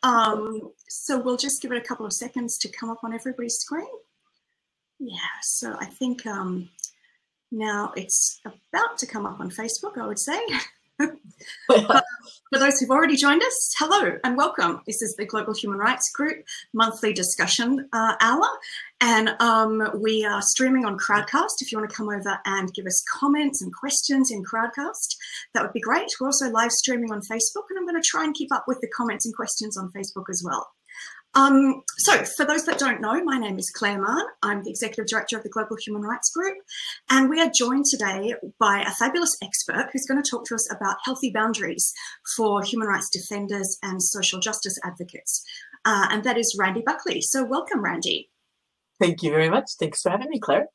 So we'll just give it a couple of seconds to come up on everybody's screen. Yeah, so I think now it's about to come up on Facebook, I would say. But for those who've already joined us, hello and welcome. This is the Global Human Rights Group monthly discussion hour, and we are streaming on Crowdcast. If you want to come over and give us comments and questions in Crowdcast, that would be great. We're also live streaming on Facebook, and I'm going to try and keep up with the comments and questions on Facebook as well. So for those that don't know, my name is Claire Mann. I'm the Executive Director of the Global Human Rights Group, and we are joined today by a fabulous expert who's going to talk to us about healthy boundaries for human rights defenders and social justice advocates, and that is Randy Buckley. So welcome, Randy. Thank you very much. Thanks for having me, Claire.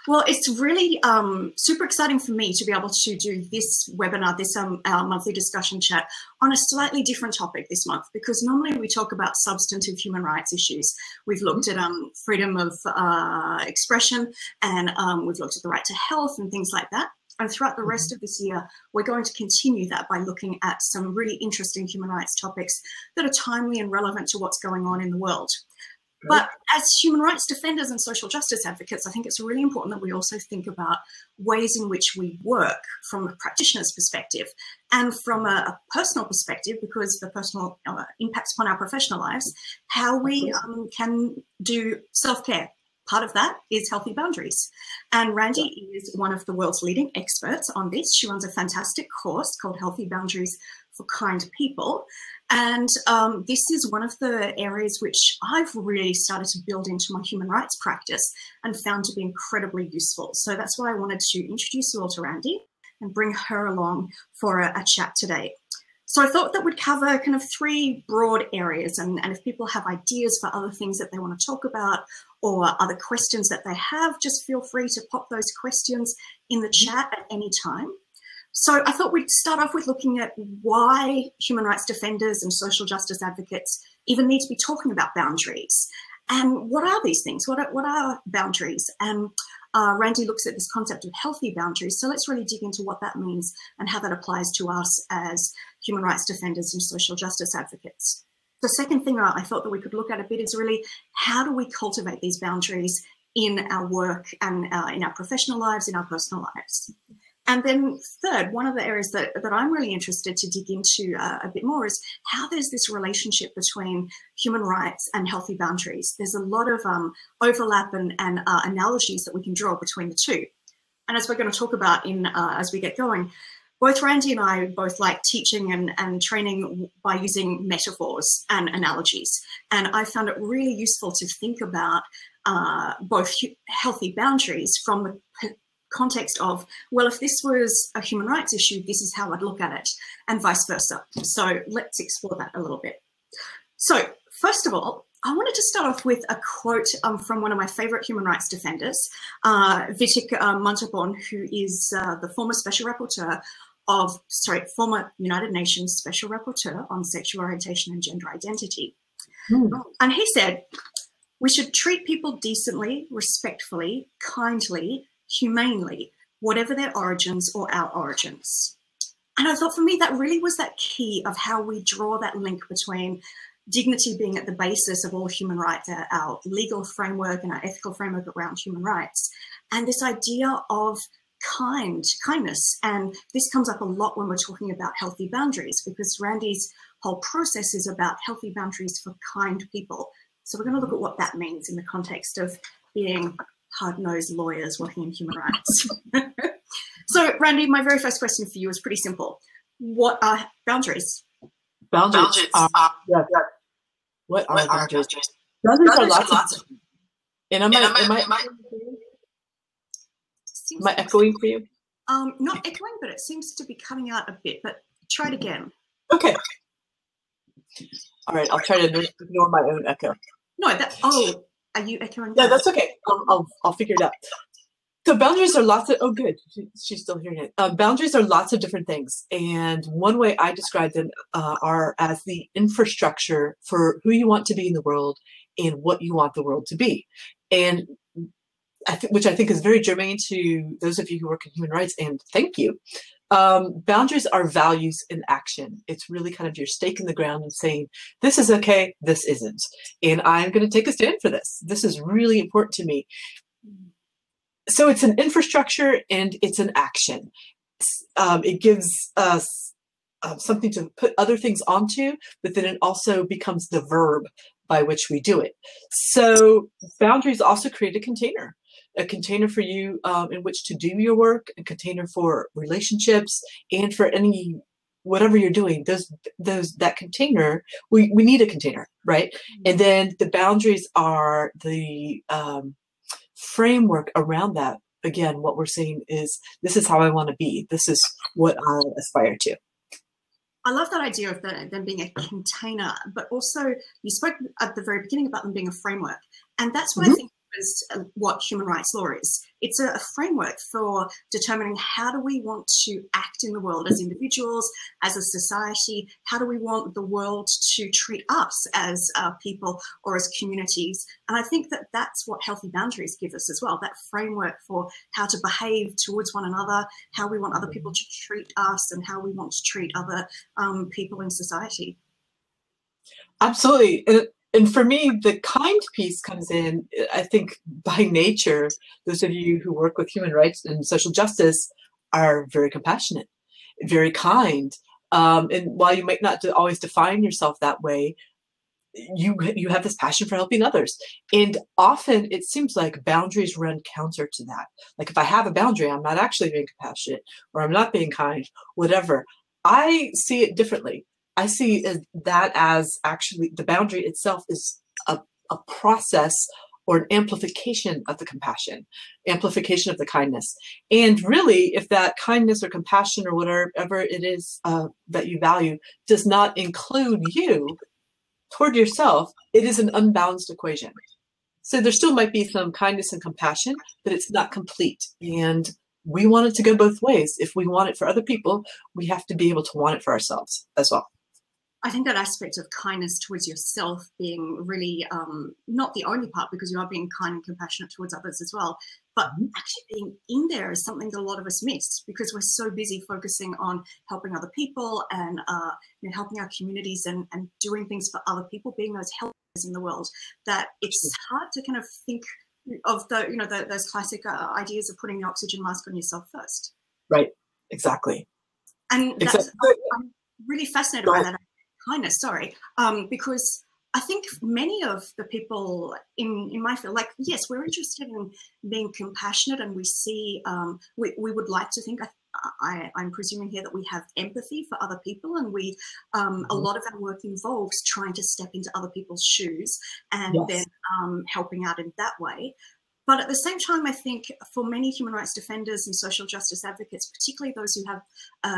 Well, it's really super exciting for me to be able to do this webinar, this our monthly discussion chat on a slightly different topic this month, because normally we talk about substantive human rights issues. We've looked at freedom of expression, and we've looked at the right to health and things like that. And throughout the rest of this year, we're going to continue that by looking at some really interesting human rights topics that are timely and relevant to what's going on in the world. But as human rights defenders and social justice advocates, I think it's really important that we also think about ways in which we work from a practitioner's perspective and from a personal perspective, because the personal impacts upon our professional lives, how we can do self-care. Part of that is healthy boundaries. And Randy is one of the world's leading experts on this. She runs a fantastic course called Healthy Boundaries for Kind People. And this is one of the areas which I've really started to build into my human rights practice and found to be incredibly useful. So that's why I wanted to introduce you all to Randy and bring her along for a chat today. So I thought that we'd cover kind of three broad areas, and if people have ideas for other things that they want to talk about or other questions that they have, just feel free to pop those questions in the chat at any time. So I thought we'd start off with looking at why human rights defenders and social justice advocates even need to be talking about boundaries. And what are these things? What are boundaries? And Randy looks at this concept of healthy boundaries. So let's really dig into what that means and how that applies to us as human rights defenders and social justice advocates. The second thing I thought that we could look at a bit is really how do we cultivate these boundaries in our work and in our professional lives, in our personal lives. And then third, one of the areas that I'm really interested to dig into a bit more is how there's this relationship between human rights and healthy boundaries. There's a lot of overlap and analogies that we can draw between the two. And as we're going to talk about as we get going, both Randy and I both like teaching and training by using metaphors and analogies. And I found it really useful to think about both healthy boundaries from the context of, well, if this was a human rights issue, this is how I'd look at it, and vice versa. So let's explore that a little bit. So first of all, I wanted to start off with a quote from one of my favorite human rights defenders, Vitek Montalban, who is the former former United Nations Special Rapporteur on Sexual Orientation and Gender Identity. And he said, "We should treat people decently, respectfully, kindly, humanely, whatever their origins or our origins." And I thought for me that really was that key of how we draw that link between dignity being at the basis of all human rights, our legal framework and our ethical framework around human rights, and this idea of kindness. And this comes up a lot when we're talking about healthy boundaries, because Randy's whole process is about healthy boundaries for kind people. So we're going to look at what that means in the context of being hard-nosed lawyers working in human rights. So, Randy, my very first question for you is pretty simple. What are boundaries? Boundaries are, what are boundaries? Boundaries are lots of, and am I echoing for you? Not echoing, but it seems to be cutting out a bit, but try it again. Okay. All right, I'll try to ignore my own echo. No, are you echoing? Yeah, that's okay. I'll figure it out. So boundaries are lots of, oh good, she's still hearing it. Boundaries are lots of different things. And one way I describe them are as the infrastructure for who you want to be in the world and what you want the world to be. And which I think is very germane to those of you who work in human rights, and thank you. Boundaries are values in action. It's really kind of your stake in the ground and saying, this is okay, this isn't. And I'm going to take a stand for this. This is really important to me. So it's an infrastructure and it's an action. It gives us something to put other things onto, but then it also becomes the verb by which we do it. So boundaries also create a container for you in which to do your work, a container for relationships, and for any whatever you're doing. That container, we need a container, right? And then the boundaries are the framework around that. Again, what we're saying is, this is how I want to be. This is what I aspire to. I love that idea of them being a container, but also you spoke at the very beginning about them being a framework. And that's what I think is what human rights law is. It's a framework for determining how do we want to act in the world as individuals, as a society, how do we want the world to treat us as people or as communities. And I think that that's what healthy boundaries give us as well, that framework for how to behave towards one another, how we want other people to treat us, and how we want to treat other people in society. Absolutely. And for me, the kind piece comes in, I think, by nature. Those of you who work with human rights and social justice are very compassionate, very kind. And while you might not always define yourself that way, you have this passion for helping others. And often it seems like boundaries run counter to that. Like if I have a boundary, I'm not actually being compassionate, or I'm not being kind, whatever. I see it differently. I see that as actually the boundary itself is a process or an amplification of the compassion, amplification of the kindness. And really, if that kindness or compassion or whatever it is that you value does not include you toward yourself, it is an unbalanced equation. So there still might be some kindness and compassion, but it's not complete. And we want it to go both ways. If we want it for other people, we have to be able to want it for ourselves as well. I think that aspect of kindness towards yourself being really not the only part, because you are being kind and compassionate towards others as well, but actually being in there is something that a lot of us miss, because we're so busy focusing on helping other people and helping our communities and doing things for other people, being those helpers in the world, that it's hard to kind of think of those classic ideas of putting the oxygen mask on yourself first. Right. Exactly. And I'm really fascinated by that. Kindness, because I think many of the people in my field, like, yes, we're interested in being compassionate, and we see, we would like to think, I'm presuming here, that we have empathy for other people, and we, a lot of our work involves trying to step into other people's shoes and then helping out in that way. But at the same time, I think for many human rights defenders and social justice advocates, particularly those who have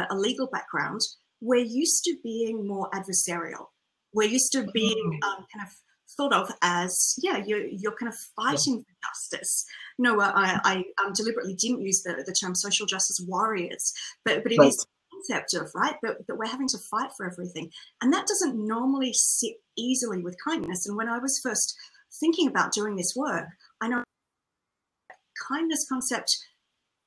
a legal background, we're used to being more adversarial. We're used to being kind of thought of as, you're kind of fighting for justice. I deliberately didn't use the term social justice warriors, but it is the concept of, that we're having to fight for everything. And that doesn't normally sit easily with kindness. And when I was first thinking about doing this work, I know kindness concept,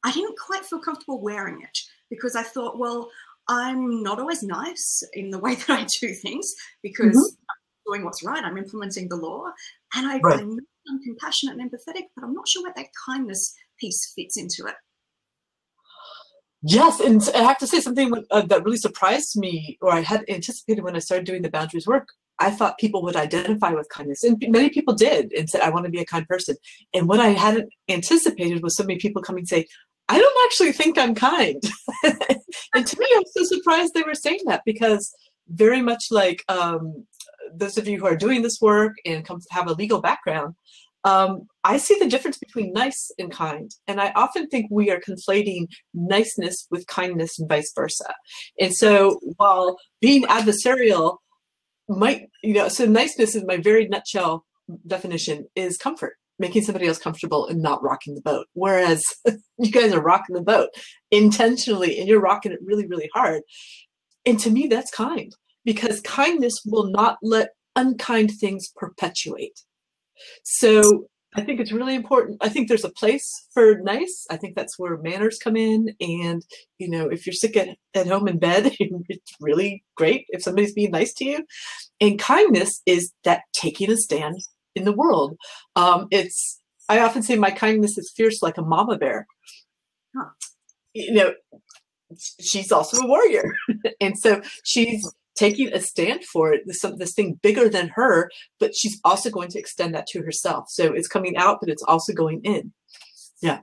I didn't quite feel comfortable wearing it, because I thought, well, I'm not always nice in the way that I do things, because I'm doing what's right. I'm implementing the law, and I'm compassionate and empathetic, but I'm not sure where that kindness piece fits into it. Yes, and I have to say something that really surprised me, or I had anticipated when I started doing the boundaries work. I thought people would identify with kindness, and many people did, and said, I want to be a kind person. And what I hadn't anticipated was so many people coming and say, I don't actually think I'm kind. And to me, I was so surprised they were saying that, because very much like those of you who are doing this work and have a legal background, I see the difference between nice and kind. And I often think we are conflating niceness with kindness and vice versa. And so while being adversarial might, so niceness in my very nutshell definition is comfort, making somebody else comfortable and not rocking the boat. Whereas you guys are rocking the boat intentionally, and you're rocking it really, really hard. And to me, that's kind, because kindness will not let unkind things perpetuate. So I think it's really important. I think there's a place for nice. I think that's where manners come in. And, you know, if you're sick at home in bed, it's really great if somebody's being nice to you. And kindness is that taking a stand in the world. I often say my kindness is fierce like a mama bear. Huh. You know, she's also a warrior. And so she's taking a stand for it, this thing bigger than her, but she's also going to extend that to herself. So it's coming out, but it's also going in. Yeah.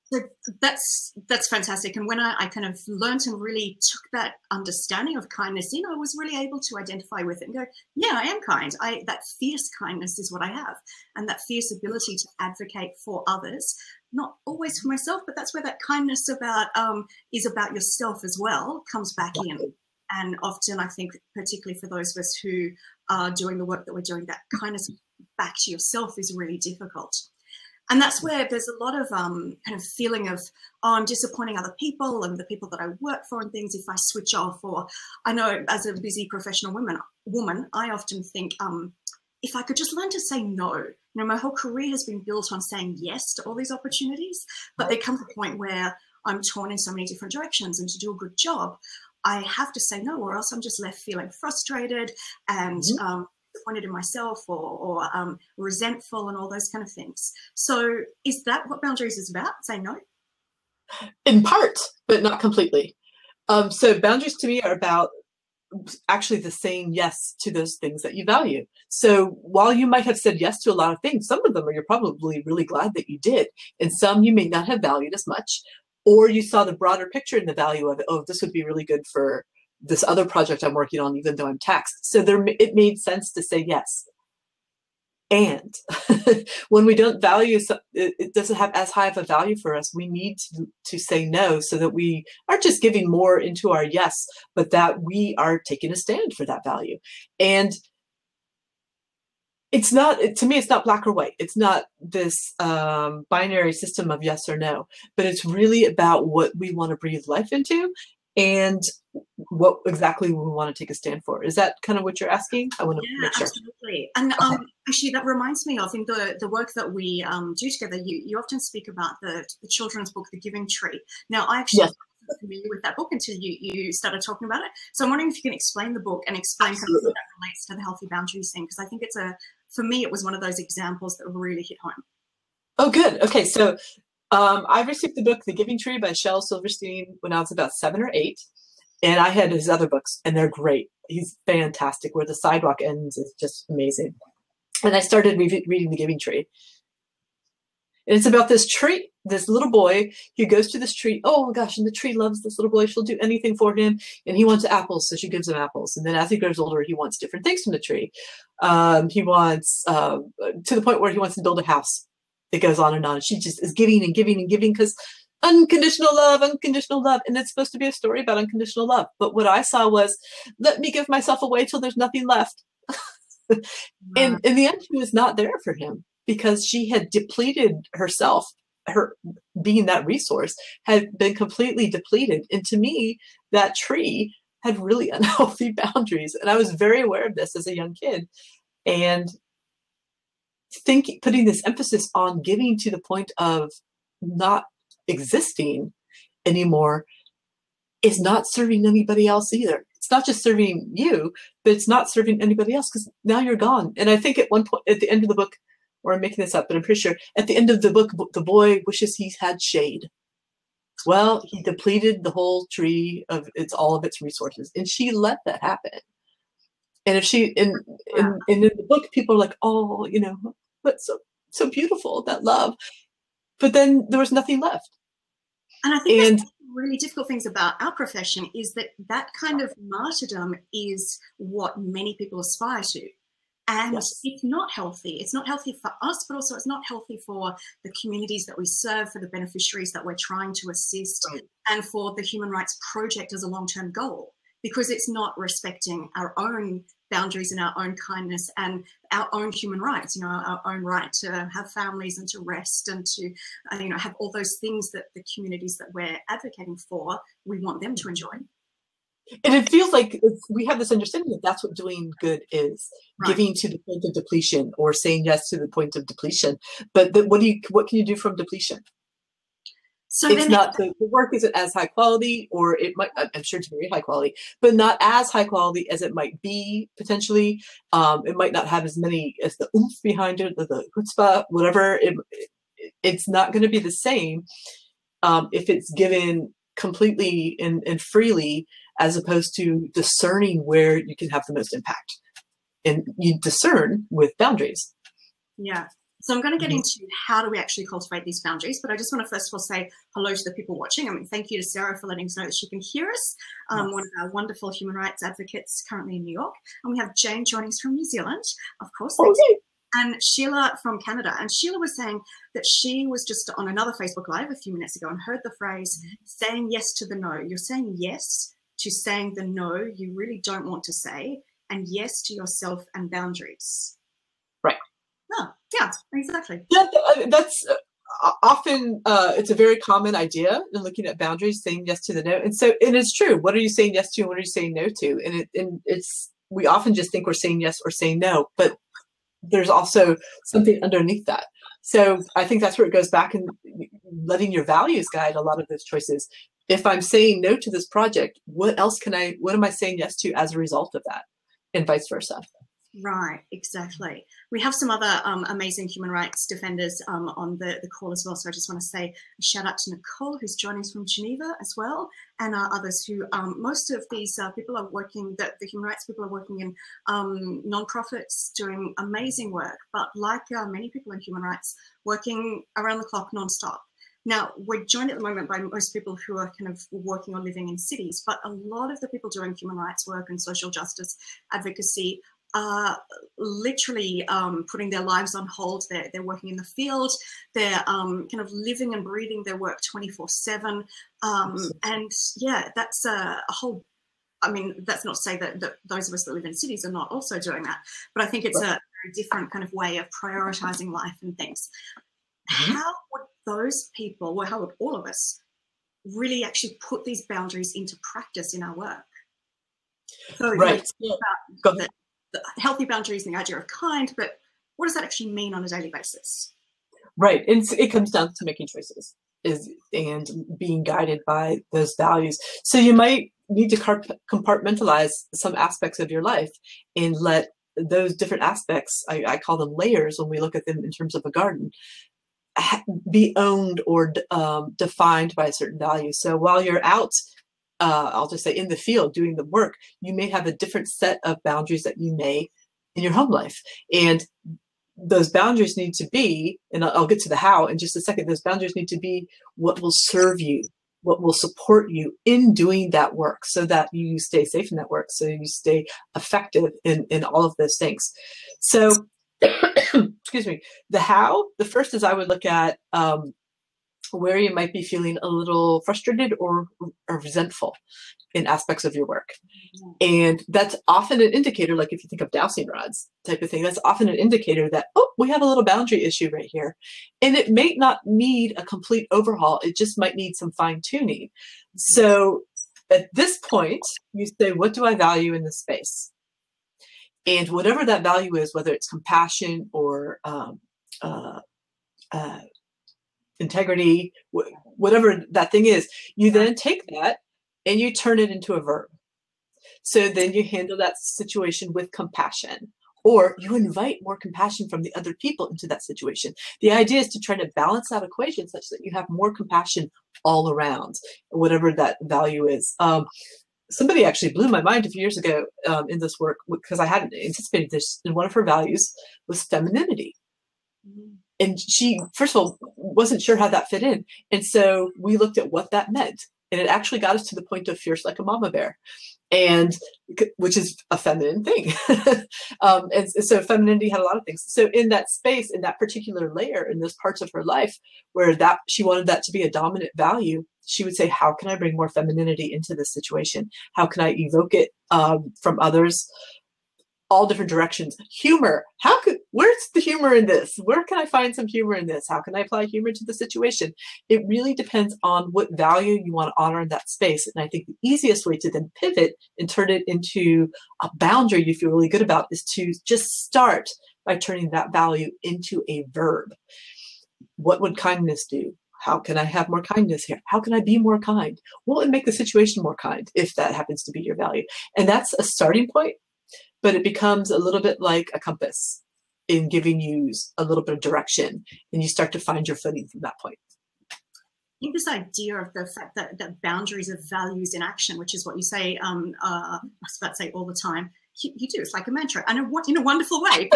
So that's fantastic. And when I kind of learned and really took that understanding of kindness in, I was really able to identify with it and go, yeah, I am kind. That fierce kindness is what I have. And that fierce ability to advocate for others, not always for myself, but that's where that kindness is about yourself as well, comes back in. And often I think, particularly for those of us who are doing the work that we're doing, that kindness back to yourself is really difficult. And that's where there's a lot of kind of feeling of, oh, I'm disappointing other people and the people that I work for and things if I switch off. Or I know as a busy professional woman, I often think, if I could just learn to say no. You know, my whole career has been built on saying yes to all these opportunities, but there comes a point where I'm torn in so many different directions, and to do a good job, I have to say no, or else I'm just left feeling frustrated and disappointed in myself, or resentful, and all those kind of things. So is that what boundaries is about? Saying no? In part, but not completely. So boundaries to me are about actually the saying yes to those things that you value. So while you might have said yes to a lot of things, some of them you're probably really glad that you did, and some you may not have valued as much, or you saw the broader picture and the value of it. Oh, this would be really good for this other project I'm working on, even though I'm taxed. So it made sense to say yes. And when we don't value, it doesn't have as high of a value for us, we need to say no, so that we aren't just giving more into our yes, but that we are taking a stand for that value. And it's not, to me, it's not black or white. It's not this binary system of yes or no, but it's really about what we want to breathe life into and what exactly we want to take a stand for. Is that kind of what you're asking? I want to make sure. Absolutely. And actually, that reminds me of, in the work that we do together, you often speak about the children's book, The Giving Tree. Now, I actually wasn't familiar with that book until you started talking about it. So I'm wondering if you can explain the book and explain how that relates to the healthy boundaries thing, because I think for me, it was one of those examples that really hit home. Oh, good. Okay, so I received the book, The Giving Tree by Shel Silverstein, when I was about 7 or 8. And I had his other books, and they're great. He's fantastic. Where the Sidewalk Ends is just amazing. And I started reading The Giving Tree. And it's about this tree, this little boy. He goes to this tree. Oh, my gosh, and the tree loves this little boy. She'll do anything for him. And he wants apples, so she gives him apples. And then as he grows older, he wants different things from the tree. He wants, to the point where he wants to build a house. It goes on. And she just is giving and giving and giving, because unconditional love, unconditional love. And it's supposed to be a story about unconditional love. But what I saw was, let me give myself away till there's nothing left. And in the end, she was not there for him, because she had depleted herself. Her being that resource had been completely depleted. And to me, that tree had really unhealthy boundaries. And I was very aware of this as a young kid. And putting this emphasis on giving to the point of not existing anymore is not serving anybody else either. It's not just serving you, but it's not serving anybody else, because now you're gone. And I think at one point, at the end of the book, or I'm making this up, but I'm pretty sure at the end of the book, the boy wishes he had shade. Well, he depleted the whole tree of all of its resources, and she let that happen. And if she, in the book, people are like, oh, you know, but so beautiful, that love. But then there was nothing left. And I think that's really difficult things about our profession, is that kind of martyrdom is what many people aspire to. And it's not healthy. It's not healthy for us, but also it's not healthy for the communities that we serve, for the beneficiaries that we're trying to assist, and for the human rights project as a long-term goal, because it's not respecting our own boundaries and our own kindness and our own human rights, you know, our own right to have families and to rest and to, you know, have all those things that the communities that we're advocating for, we want them to enjoy. And it feels like we have this understanding that that's what doing good is, Right. giving to the point of depletion or saying yes to the point of depletion. But what can you do from depletion? So It's then, not, the work isn't as high quality, or it might, I'm sure it's very high quality, but not as high quality as it might be potentially. It might not have as many, as the oomph behind it, the chutzpah, whatever. It's not going to be the same if it's given completely and freely, as opposed to discerning where you can have the most impact. And you discern with boundaries. yeah. So I'm going to get into how do we actually cultivate these boundaries, but I just want to first of all say hello to the people watching. I mean, thank you to Sarah for letting us know that she can hear us, one of our wonderful human rights advocates currently in New York. And we have Jane joining us from New Zealand, of course. Okay. And Sheila from Canada. And Sheila was saying that she was just on another Facebook Live a few minutes ago and heard the phrase, saying yes to the no. You're saying yes to saying the no you really don't want to say, and yes to yourself and boundaries. Right. Oh, yeah, exactly. Yeah, that's often, it's a very common idea in looking at boundaries, saying yes to the no. And so, and it's true. What are you saying yes to and what are you saying no to? And we often just think we're saying yes or saying no, but there's also something underneath that. So I think that's where it goes back, and letting your values guide a lot of those choices. If I'm saying no to this project, what am I saying yes to as a result of that? And vice versa. Right, exactly. We have some other amazing human rights defenders on the call as well. So I just want to say a shout out to Nicole, who's joining us from Geneva as well, and others who, most of these people are working, the human rights people are working in non-profits, doing amazing work, but like many people in human rights, working around the clock non-stop. Now, we're joined at the moment by most people who are kind of working or living in cities, but a lot of the people doing human rights work and social justice advocacy are literally putting their lives on hold. They're working in the field. They're kind of living and breathing their work 24/7. And yeah, that's a whole, I mean, that's not to say that those of us that live in cities are not also doing that, but I think it's a very different kind of way of prioritizing life and things. How would those people, well, how would all of us really actually put these boundaries into practice in our work? So, right. Go ahead. The healthy boundaries and the idea of kind, but what does that actually mean on a daily basis? Right. And it comes down to making choices and being guided by those values. So you might need to compartmentalize some aspects of your life and let those different aspects, I call them layers when we look at them in terms of a garden, be owned or defined by a certain value. So while you're out, I'll just say in the field doing the work, you may have a different set of boundaries that you may in your home life. And those boundaries need to be, and I'll get to the how in just a second, those boundaries need to be what will serve you, what will support you in doing that work so that you stay safe in that work, so you stay effective in all of those things. So, excuse me, the how, the first is I would look at where you might be feeling a little frustrated or resentful in aspects of your work. And that's often an indicator, like if you think of dowsing rods type of thing, that's often an indicator that, oh, we have a little boundary issue right here. And it may not need a complete overhaul. It just might need some fine tuning. So at this point, you say, what do I value in this space? And whatever that value is, whether it's compassion or integrity, whatever that thing is, you then take that and you turn it into a verb. So then you handle that situation with compassion, or you invite more compassion from the other people into that situation. The idea is to try to balance that equation such that you have more compassion all around, whatever that value is. Somebody actually blew my mind a few years ago in this work, because I hadn't anticipated this, and one of her values was femininity. And she, first of all, wasn't sure how that fit in. And so we looked at what that meant. And it actually got us to the point of fierce like a mama bear, and which is a feminine thing. And so femininity had a lot of things. So in that space, in that particular layer, in those parts of her life where that she wanted that to be a dominant value, she would say, how can I bring more femininity into this situation? How can I evoke it from others? All different directions. Humor. where's the humor in this? Where can I find some humor in this? How can I apply humor to the situation? It really depends on what value you want to honor in that space. And I think the easiest way to then pivot and turn it into a boundary you feel really good about is to just start by turning that value into a verb. What would kindness do? How can I have more kindness here? How can I be more kind? Will it make the situation more kind if that happens to be your value? And that's a starting point, but it becomes a little bit like a compass in giving you a little bit of direction, and you start to find your footing from that point. I think this idea of the fact that boundaries are values in action, which is what you say, I was about to say all the time. You do. It's like a mantra, and in a wonderful way.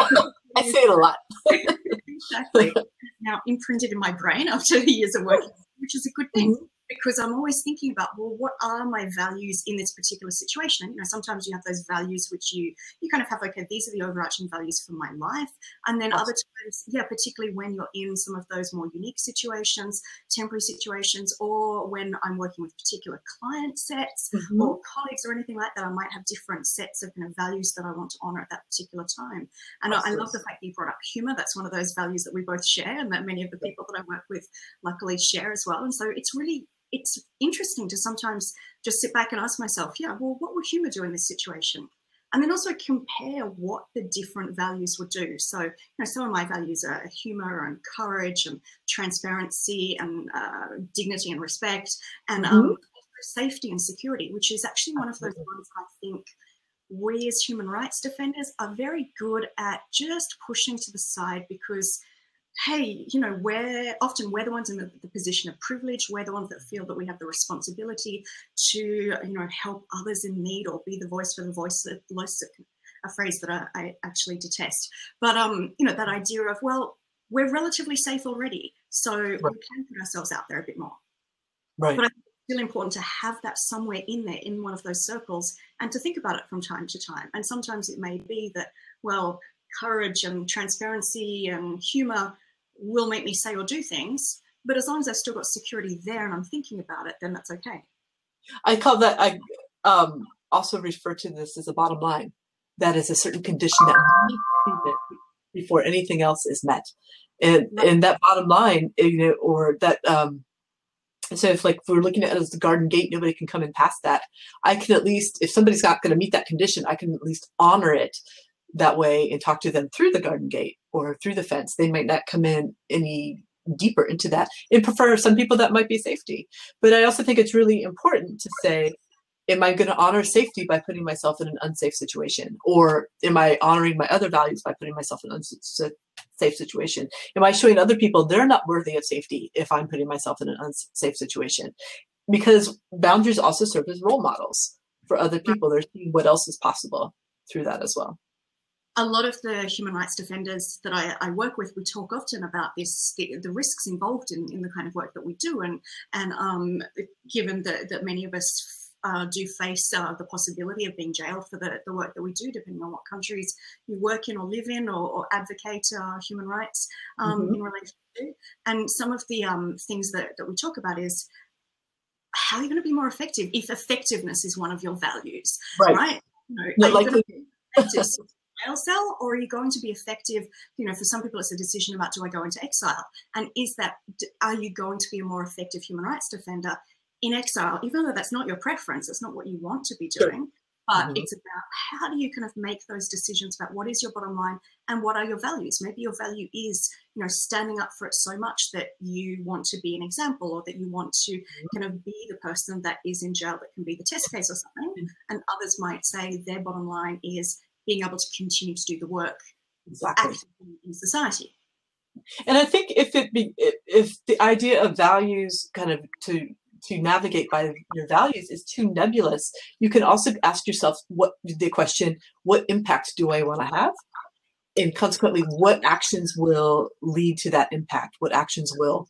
I say it a lot. Exactly. Now imprinted in my brain after years of working, which is a good thing. Mm-hmm. Because I'm always thinking about, well, what are my values in this particular situation? You know, sometimes you have those values which you kind of have, okay, these are the overarching values for my life. And then other times, yeah, particularly when you're in some of those more unique situations, temporary situations, or when I'm working with particular client sets or colleagues or anything like that, I might have different sets of values that I want to honor at that particular time. And I love the fact that you brought up humor. That's one of those values that we both share and that many of the people that I work with luckily share as well. And so it's interesting to sometimes just sit back and ask myself, yeah, well, what would humor do in this situation? And then also compare what the different values would do. So, some of my values are humor and courage and transparency and dignity and respect and safety and security, which is actually one of those ones I think we as human rights defenders are very good at just pushing to the side because hey, we're the ones in the position of privilege. We're the ones that feel that we have the responsibility to, help others in need or be the voice for the voiceless, a phrase that I actually detest. But, that idea of, well, we're relatively safe already, so we can put ourselves out there a bit more. Right. But I think it's still important to have that somewhere in there, in one of those circles, and to think about it from time to time. And sometimes it may be that, well, courage and transparency and humor will make me say or do things, but as long as I've still got security there and I'm thinking about it, then that's okay. I also refer to this as a bottom line. That is a certain condition that needs to be met before anything else is met. And that bottom line, or that, so if we're looking at it as the garden gate, nobody can come in past that. I can at least, if somebody's not going to meet that condition, I can at least honor it that way and talk to them through the garden gate or through the fence. They might not come in any deeper into that. And for some people that might be safety. But I also think it's really important to say, am I going to honor safety by putting myself in an unsafe situation? Or am I honoring my other values by putting myself in an unsafe situation? Am I showing other people they're not worthy of safety if I'm putting myself in an unsafe situation? Because boundaries also serve as role models for other people. They're seeing what else is possible through that as well. A lot of the human rights defenders that I work with, we talk often about this, the risks involved in the kind of work that we do. And given that many of us do face the possibility of being jailed for the work that we do, depending on what countries you work in or live in or advocate human rights in relation to. And some of the things that we talk about is how are you going to be more effective if effectiveness is one of your values, right? Are you going to be effective jail cell, or are you going to be effective? For some people, it's a decision about, do I go into exile? And are you going to be a more effective human rights defender in exile, even though that's not your preference, that's not what you want to be doing, but it's about how do you kind of make those decisions about what is your bottom line and what are your values? Maybe your value is, standing up for it so much that you want to be an example, or that you want to kind of be the person that is in jail that can be the test case or something. And others might say their bottom line is being able to continue to do the work actively in society. And I think if the idea of values kind of to navigate by your values is too nebulous, you can also ask yourself what impact do I want to have? And consequently, what actions will lead to that impact? What actions will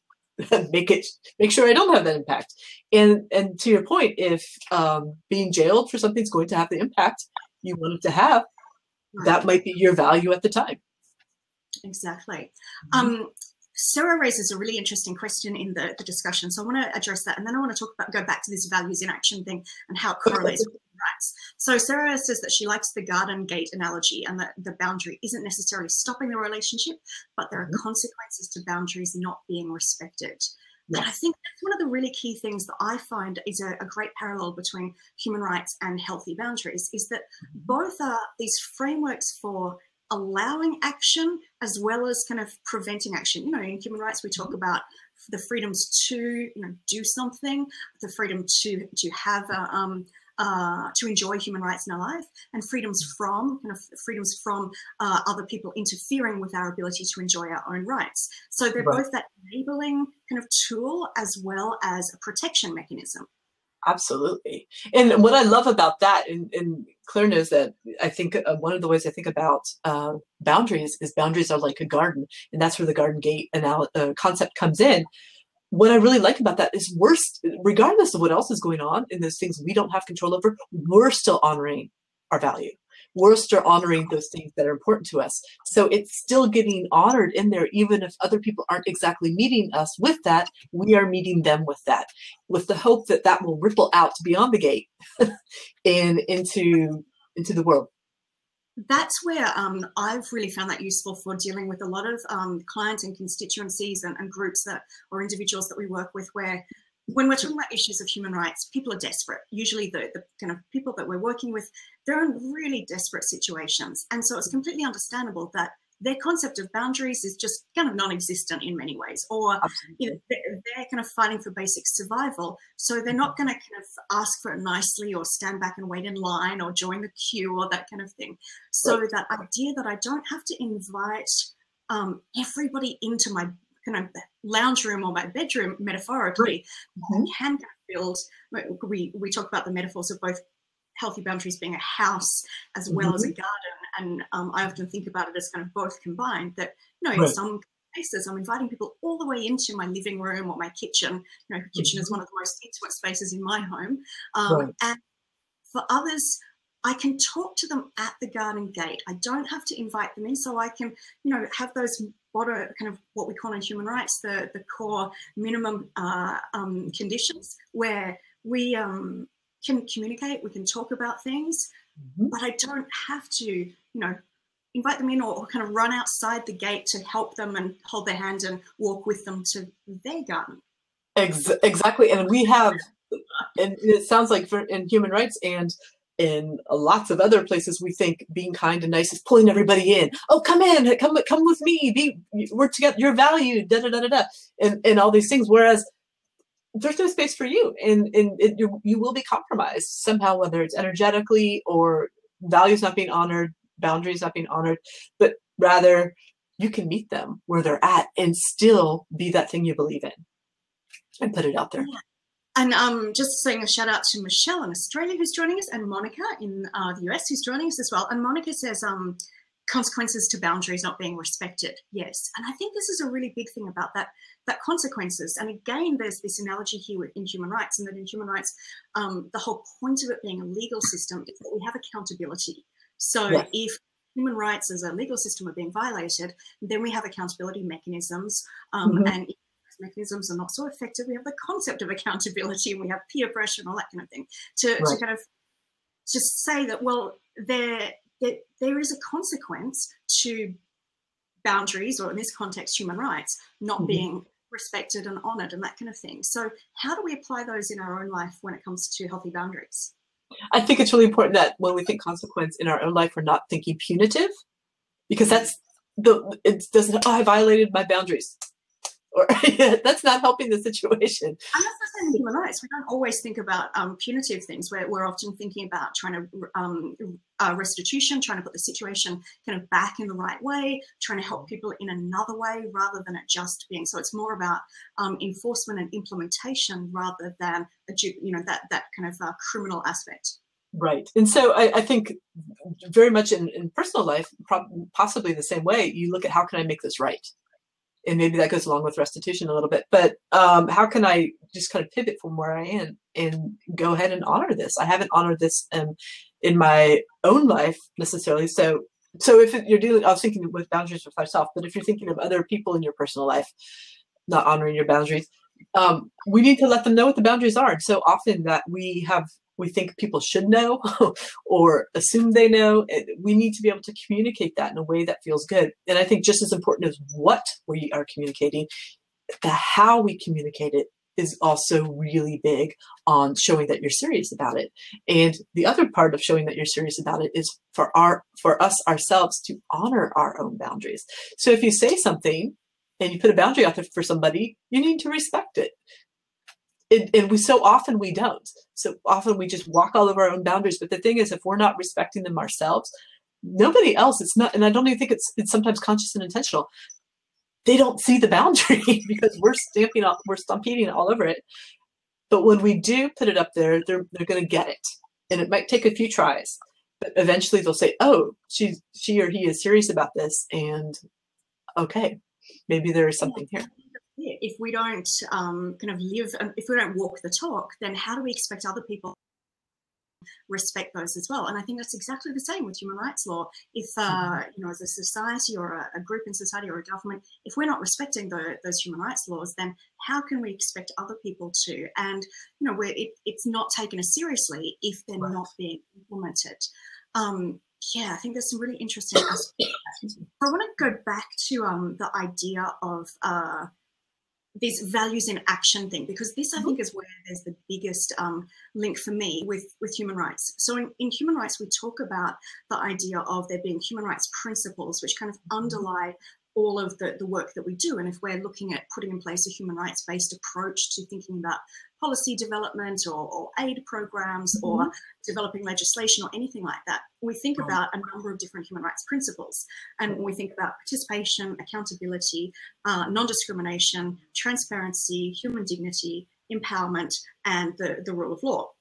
make sure I don't have that impact? And to your point, if being jailed for something is going to have the impact you want it to have, that might be your value at the time. Exactly. Sarah raises a really interesting question in the discussion, so I want to address that, and then I want to go back to this values in action thing and how it correlates with rights. So Sarah says that she likes the garden gate analogy, and that the boundary isn't necessarily stopping the relationship, but there are consequences to boundaries not being respected. And I think that's one of the really key things that I find is a great parallel between human rights and healthy boundaries, is that both are these frameworks for allowing action as well as kind of preventing action. You know, in human rights, we talk about the freedoms to, do something, the freedom to have to enjoy human rights in our life, and freedoms from other people interfering with our ability to enjoy our own rights. So they're both that enabling kind of tool as well as a protection mechanism. Absolutely. And what I love about that, and Claire knows that, I think one of the ways I think about boundaries is boundaries are like a garden, and that's where the garden gate concept comes in. What I really like about that is regardless of what else is going on in those things we don't have control over, we're still honoring our value. We're still honoring those things that are important to us. So it's still getting honored in there, even if other people aren't exactly meeting us with that, we are meeting them with that, with the hope that that will ripple out beyond the gate and into the world. That's where I've really found that useful for dealing with a lot of clients and constituencies and groups or individuals that we work with, where when we're talking about issues of human rights, people are desperate. Usually the kind of people that we're working with, they're in really desperate situations. And so it's completely understandable that their concept of boundaries is just kind of non-existent in many ways, or they're kind of fighting for basic survival. So they're not going to kind of ask for it nicely or stand back and wait in line or join the queue or that kind of thing. So that idea that I don't have to invite everybody into my kind of lounge room or my bedroom, metaphorically, I can build. We talk about the metaphors of both healthy boundaries being a house as well as a garden. And I often think about it as kind of both combined, that, in some cases, I'm inviting people all the way into my living room or my kitchen. Kitchen is one of the most intimate spaces in my home. And for others, I can talk to them at the garden gate. I don't have to invite them in, so I can, have those kind of what we call in human rights, the core minimum conditions, where we can communicate, we can talk about things, but I don't have to, invite them in or kind of run outside the gate to help them and hold their hand and walk with them to their garden. Exactly. And we have, and it sounds like in human rights and in lots of other places, we think being kind and nice is pulling everybody in. Oh, come in, come with me. We're together. You're valued. Da da da da da. And all these things. Whereas there's no space for you, and you will be compromised somehow, whether it's energetically or values not being honored, boundaries not being honored, but rather you can meet them where they're at and still be that thing you believe in and put it out there. Yeah. And just saying a shout out to Michelle in Australia who's joining us, and Monica in the US who's joining us as well. And Monica says consequences to boundaries not being respected. Yes. And I think this is a really big thing about that consequences. And again, there's this analogy here in human rights, and that in human rights, the whole point of it being a legal system is that we have accountability. So if human rights as a legal system are being violated, then we have accountability mechanisms, and if mechanisms are not so effective, we have the concept of accountability, and we have peer pressure and all that kind of thing to kind of just say that, well, there is a consequence to boundaries, or in this context, human rights, not being respected and honored and that kind of thing. So how do we apply those in our own life when it comes to healthy boundaries? I think it's really important that when we think consequence in our own life, we're not thinking punitive, because it doesn't, I violated my boundaries. Or that's not helping the situation. And that's the same in human rights. We don't always think about punitive things. We're often thinking about trying to restitution, trying to put the situation kind of back in the right way, trying to help people in another way rather than it just being. So it's more about enforcement and implementation rather than that kind of criminal aspect. Right. And so I think very much in personal life, possibly the same way, you look at how can I make this right? And maybe that goes along with restitution a little bit, but how can I just kind of pivot from where I am and go ahead and honor this? I haven't honored this in my own life necessarily. So So if you're dealing, I was thinking with boundaries with myself, but if you're thinking of other people in your personal life, not honoring your boundaries, we need to let them know what the boundaries are. And so often that we think people should know or assume they know. We need to be able to communicate that in a way that feels good. And I think just as important as what we are communicating, the how we communicate it is also really big on showing that you're serious about it. And the other part of showing that you're serious about it is for us ourselves to honor our own boundaries. So if you say something and you put a boundary out there for somebody, you need to respect it. And so often we don't. So often we just walk all over our own boundaries. But the thing is, if we're not respecting them ourselves, nobody else, it's not, and I don't even think it's sometimes conscious and intentional. They don't see the boundary because we're stampeding all over it. But when we do put it up there, they're going to get it. And it might take a few tries, but eventually they'll say, oh, she or he is serious about this. And okay, maybe there is something here. If we don't kind of live, if we don't walk the talk, then how do we expect other people respect those as well? And I think that's exactly the same with human rights law. If as a society or a group in society or a government, if we're not respecting those human rights laws, then how can we expect other people to? And it's not taken as seriously if they're not being implemented. I think there's some really interesting aspects. I want to go back to the idea of this values in action thing, because this, I think, is where there's the biggest link for me with human rights. So in human rights, we talk about the idea of there being human rights principles, which kind of underlie all of the work that we do. And if we're looking at putting in place a human rights-based approach to thinking about policy development or aid programs or developing legislation or anything like that, we think about a number of different human rights principles. And we think about participation, accountability, non-discrimination, transparency, human dignity, empowerment, and the rule of law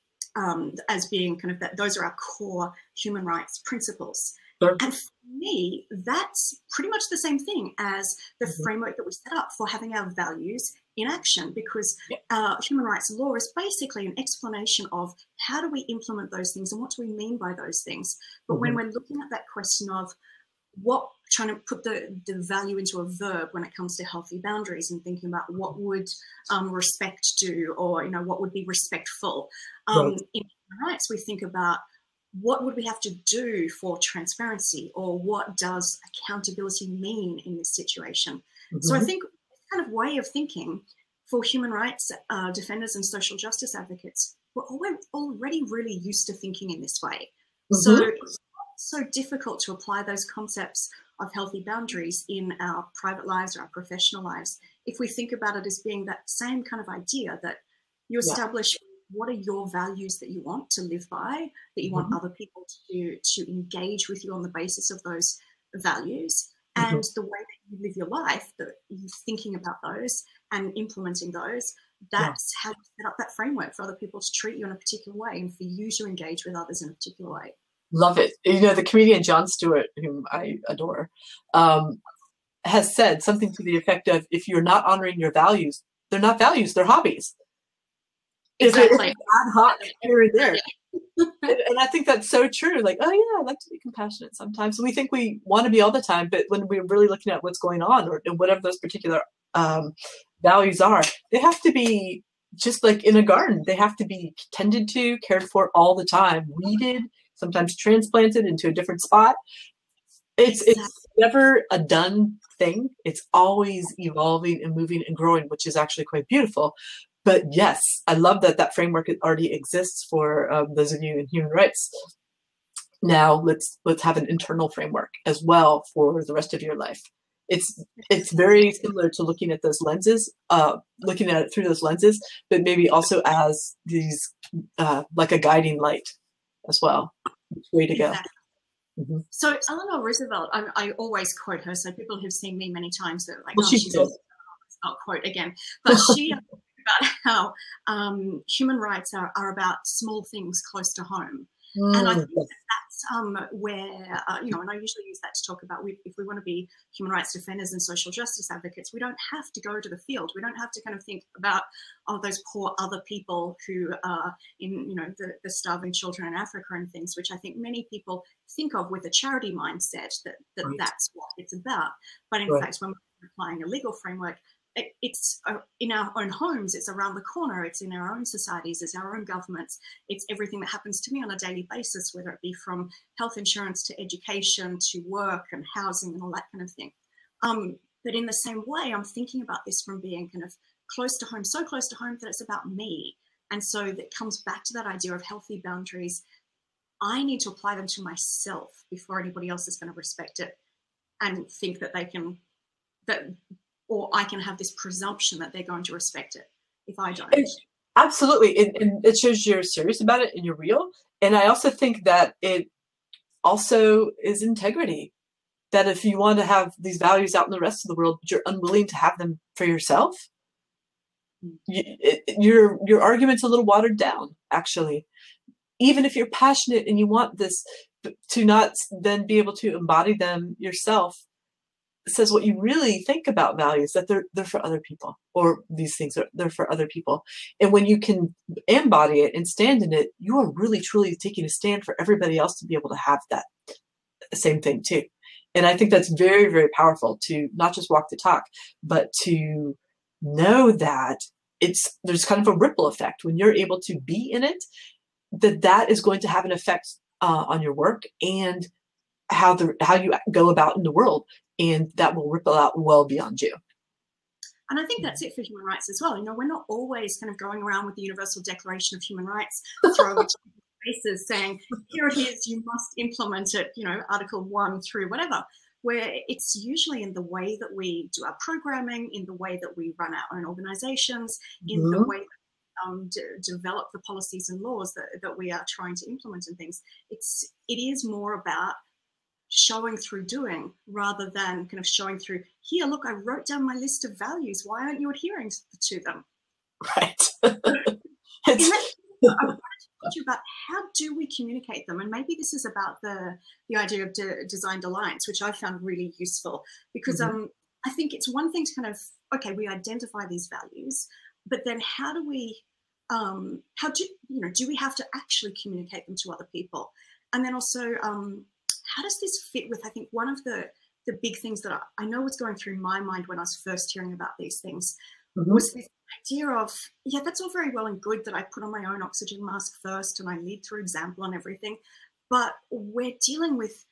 as being kind of those are our core human rights principles. Sure. And for me, that's pretty much the same thing as the framework that we set up for having our values in action, because human rights law is basically an explanation of how do we implement those things and what do we mean by those things. But when we're looking at that question of trying to put the value into a verb when it comes to healthy boundaries and thinking about what would respect do, or what would be respectful. In human rights, we think about what would we have to do for transparency, or what does accountability mean in this situation? So I think this kind of way of thinking for human rights defenders and social justice advocates, we're already really used to thinking in this way. So it's not so difficult to apply those concepts of healthy boundaries in our private lives or our professional lives if we think about it as being that same kind of idea, that you establish what are your values that you want to live by, that you want other people to engage with you on the basis of those values, and the way that you live your life, that you're thinking about those and implementing those, that's how you set up that framework for other people to treat you in a particular way and for you to engage with others in a particular way. Love it. The comedian Jon Stewart, whom I adore, has said something to the effect of, if you're not honoring your values, they're not values, they're hobbies. Exactly. It's ad hoc here and there. And I think that's so true. Like, oh yeah, I like to be compassionate sometimes. And we think we want to be all the time, but when we're really looking at what's going on, or whatever those particular values are, they have to be just like in a garden. They have to be tended to, cared for all the time, weeded, sometimes transplanted into a different spot. It's never a done thing. It's always evolving and moving and growing, which is actually quite beautiful. But yes, I love that framework already exists for those of you in human rights. Now let's have an internal framework as well for the rest of your life. It's very similar to looking at those lenses, looking at it through those lenses, but maybe also as these like a guiding light as well. Which way to go? So Eleanor Roosevelt, I always quote her. So people who've seen me many times, they're like, I'll quote again. But she about how human rights are about small things close to home. And I Mm, think that's where, and I usually use that to talk about if we want to be human rights defenders and social justice advocates, we don't have to go to the field. We don't have to kind of think about, those poor other people who are in, the starving children in Africa and things, which I think many people think of with a charity mindset, right, that's what it's about. But in right. fact, when we're applying a legal framework, it's in our own homes, it's around the corner, it's in our own societies, it's our own governments, it's everything that happens to me on a daily basis, whether it be from health insurance to education to work and housing and all that kind of thing. But in the same way, I'm thinking about this from being kind of close to home, so close to home that it's about me. And so that comes back to that idea of healthy boundaries. I need to apply them to myself before anybody else is going to respect it and think that they can, or I can have this presumption that they're going to respect it if I don't. Absolutely. And it shows you're serious about it and you're real. And I also think that it also is integrity. That if you want to have these values out in the rest of the world, but you're unwilling to have them for yourself, your argument's a little watered down, actually. Even if you're passionate and you want this to not then be able to embody them yourself, says what you really think about values, that they're for other people, or these things they're for other people. And when you can embody it and stand in it, you are really truly taking a stand for everybody else to be able to have that same thing too. And I think that's very, very powerful, to not just walk the talk, but to know that there's kind of a ripple effect when you're able to be in it, that is going to have an effect on your work and how you go about in the world, and that will ripple out well beyond you. And I think that's it for human rights as well. We're not always kind of going around with the Universal Declaration of Human Rights, throwing faces saying, here it is, you must implement it, Article 1 through whatever, where it's usually in the way that we do our programming, in the way that we run our own organizations, in the way that develop the policies and laws that we are trying to implement and things. It is more about showing through doing rather than kind of showing through, here, look, I wrote down my list of values. Why aren't you adhering to them? Right. I wanted to talk to you about how do we communicate them, and maybe this is about the idea of designed alliance, which I found really useful, because I think it's one thing to kind of, okay, we identify these values, but then how do we do we have to actually communicate them to other people? And then also, how does this fit with, I think, one of the big things that I know was going through my mind when I was first hearing about these things was this idea of, yeah, that's all very well and good that I put on my own oxygen mask first and I lead through example and everything, but we're dealing with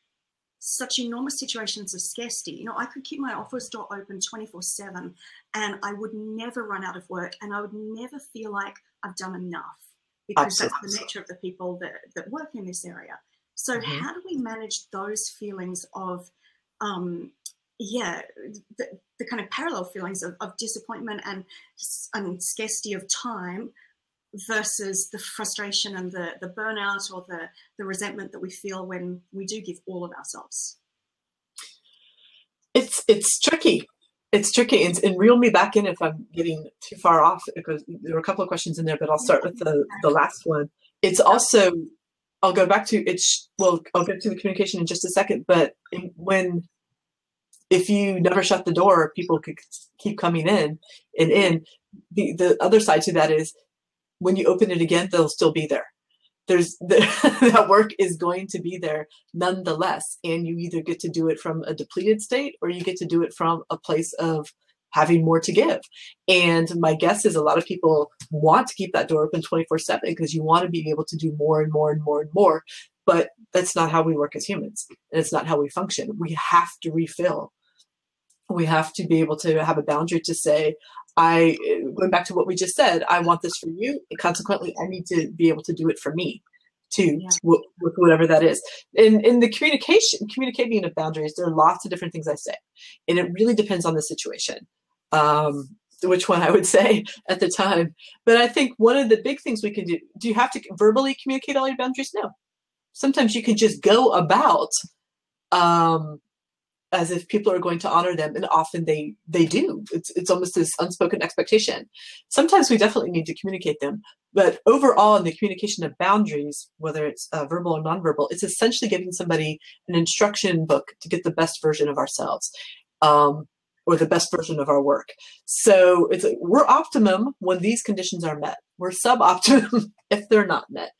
such enormous situations of scarcity. I could keep my office door open 24/7 and I would never run out of work, and I would never feel like I've done enough, because that's the nature of the people that work in this area. So how do we manage those feelings of, the kind of parallel feelings of disappointment and scarcity of time versus the frustration and the burnout or the resentment that we feel when we do give all of ourselves? It's tricky. It's tricky, and reel me back in if I'm getting too far off, because there were a couple of questions in there, but I'll start with the last one. It's also, I'll go back to I'll get to the communication in just a second, but if you never shut the door, people could keep coming in and in. The other side to that is, when you open it again, they'll still be there. That work is going to be there nonetheless, and you either get to do it from a depleted state, or you get to do it from a place of having more to give. And my guess is a lot of people want to keep that door open 24/7 because you want to be able to do more and more and more and more. But that's not how we work as humans, and it's not how we function. We have to refill. We have to be able to have a boundary to say, going back to what we just said, I want this for you, and consequently, I need to be able to do it for me too, with whatever that is. In the communicating of boundaries, there are lots of different things I say, and it really depends on the situation, which one I would say at the time. But I think one of the big things we can do you have to verbally communicate all your boundaries? No. Sometimes you can just go about as if people are going to honor them, and often they do. It's almost this unspoken expectation. Sometimes we definitely need to communicate them, but overall in the communication of boundaries, whether it's verbal or nonverbal, it's essentially giving somebody an instruction book to get the best version of ourselves, or the best version of our work. So it's we're optimum when these conditions are met. We're suboptimum if they're not met.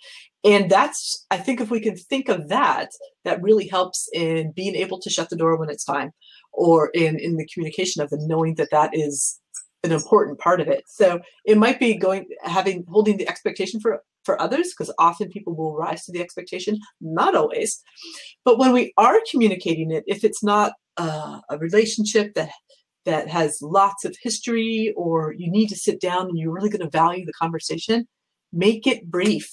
And that's, I think if we can think of that, that really helps in being able to shut the door when it's time, or in the communication of them, knowing that that is an important part of it. So it might be holding the expectation for others, because often people will rise to the expectation, not always. But when we are communicating it, if it's not a relationship that has lots of history, or you need to sit down and you're really going to value the conversation, make it brief,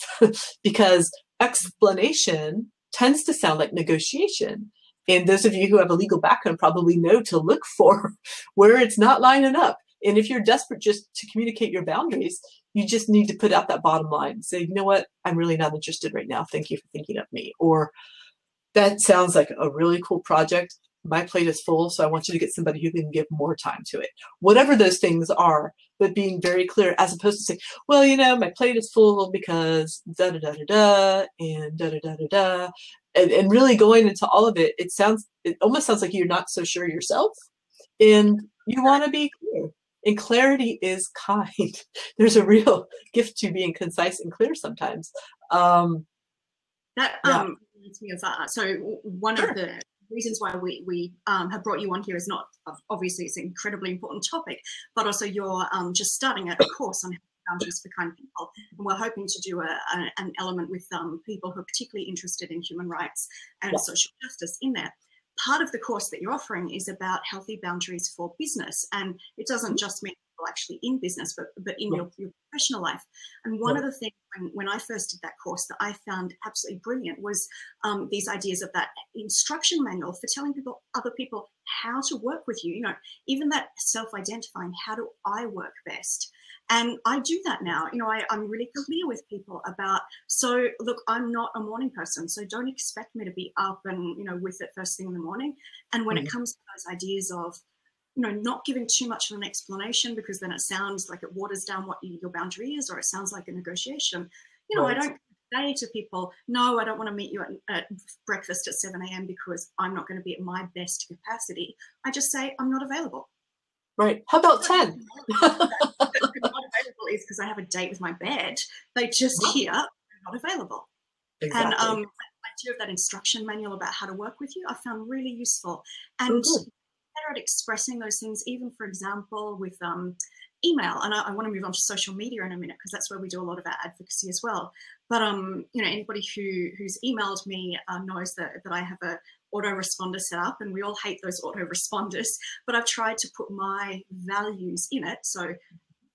because explanation tends to sound like negotiation. And those of you who have a legal background probably know to look for where it's not lining up. And if you're desperate just to communicate your boundaries, you just need to put out that bottom line. Say, you know what, I'm really not interested right now. Thank you for thinking of me. Or that sounds like a really cool project. My plate is full, so I want you to get somebody who can give more time to it. Whatever those things are, but being very clear, as opposed to saying, well, you know, my plate is full because da-da-da-da-da and da-da-da-da-da. And really going into all of it, it almost sounds like you're not so sure yourself, and you want to be clear. And clarity is kind. There's a real gift to being concise and clear sometimes. That reminds me of that. So one of the reasons why we have brought you on here is not, obviously it's an incredibly important topic, but also you're just starting a course on boundaries for kind people. And we're hoping to do an element with people who are particularly interested in human rights and social justice in there. Part of the course that you're offering is about healthy boundaries for business. And it doesn't just mean people actually in business, but in your professional life. And one of the things when I first did that course that I found absolutely brilliant was these ideas of that instruction manual for telling other people how to work with you. You know, even that self-identifying, how do I work best? And I do that now. You know, I'm really clear with people about, so look, I'm not a morning person, so don't expect me to be up and, you know, with it first thing in the morning. And when it comes to those ideas of, you know, not giving too much of an explanation, because then it sounds like it waters down what your boundary is, or it sounds like a negotiation. You know, I don't say to people, no, I don't want to meet you at breakfast at 7 a.m. because I'm not going to be at my best capacity. I just say, I'm not available. Right. How about 10? Not available is because I have a date with my bed. They just hear I'm not available. Exactly. And idea of that instruction manual about how to work with you, I found really useful. And better at expressing those things, even for example, with email. And I want to move on to social media in a minute, because that's where we do a lot of our advocacy as well. But you know, anybody who's emailed me knows that I have a autoresponder set up, and we all hate those autoresponders, but I've tried to put my values in it. So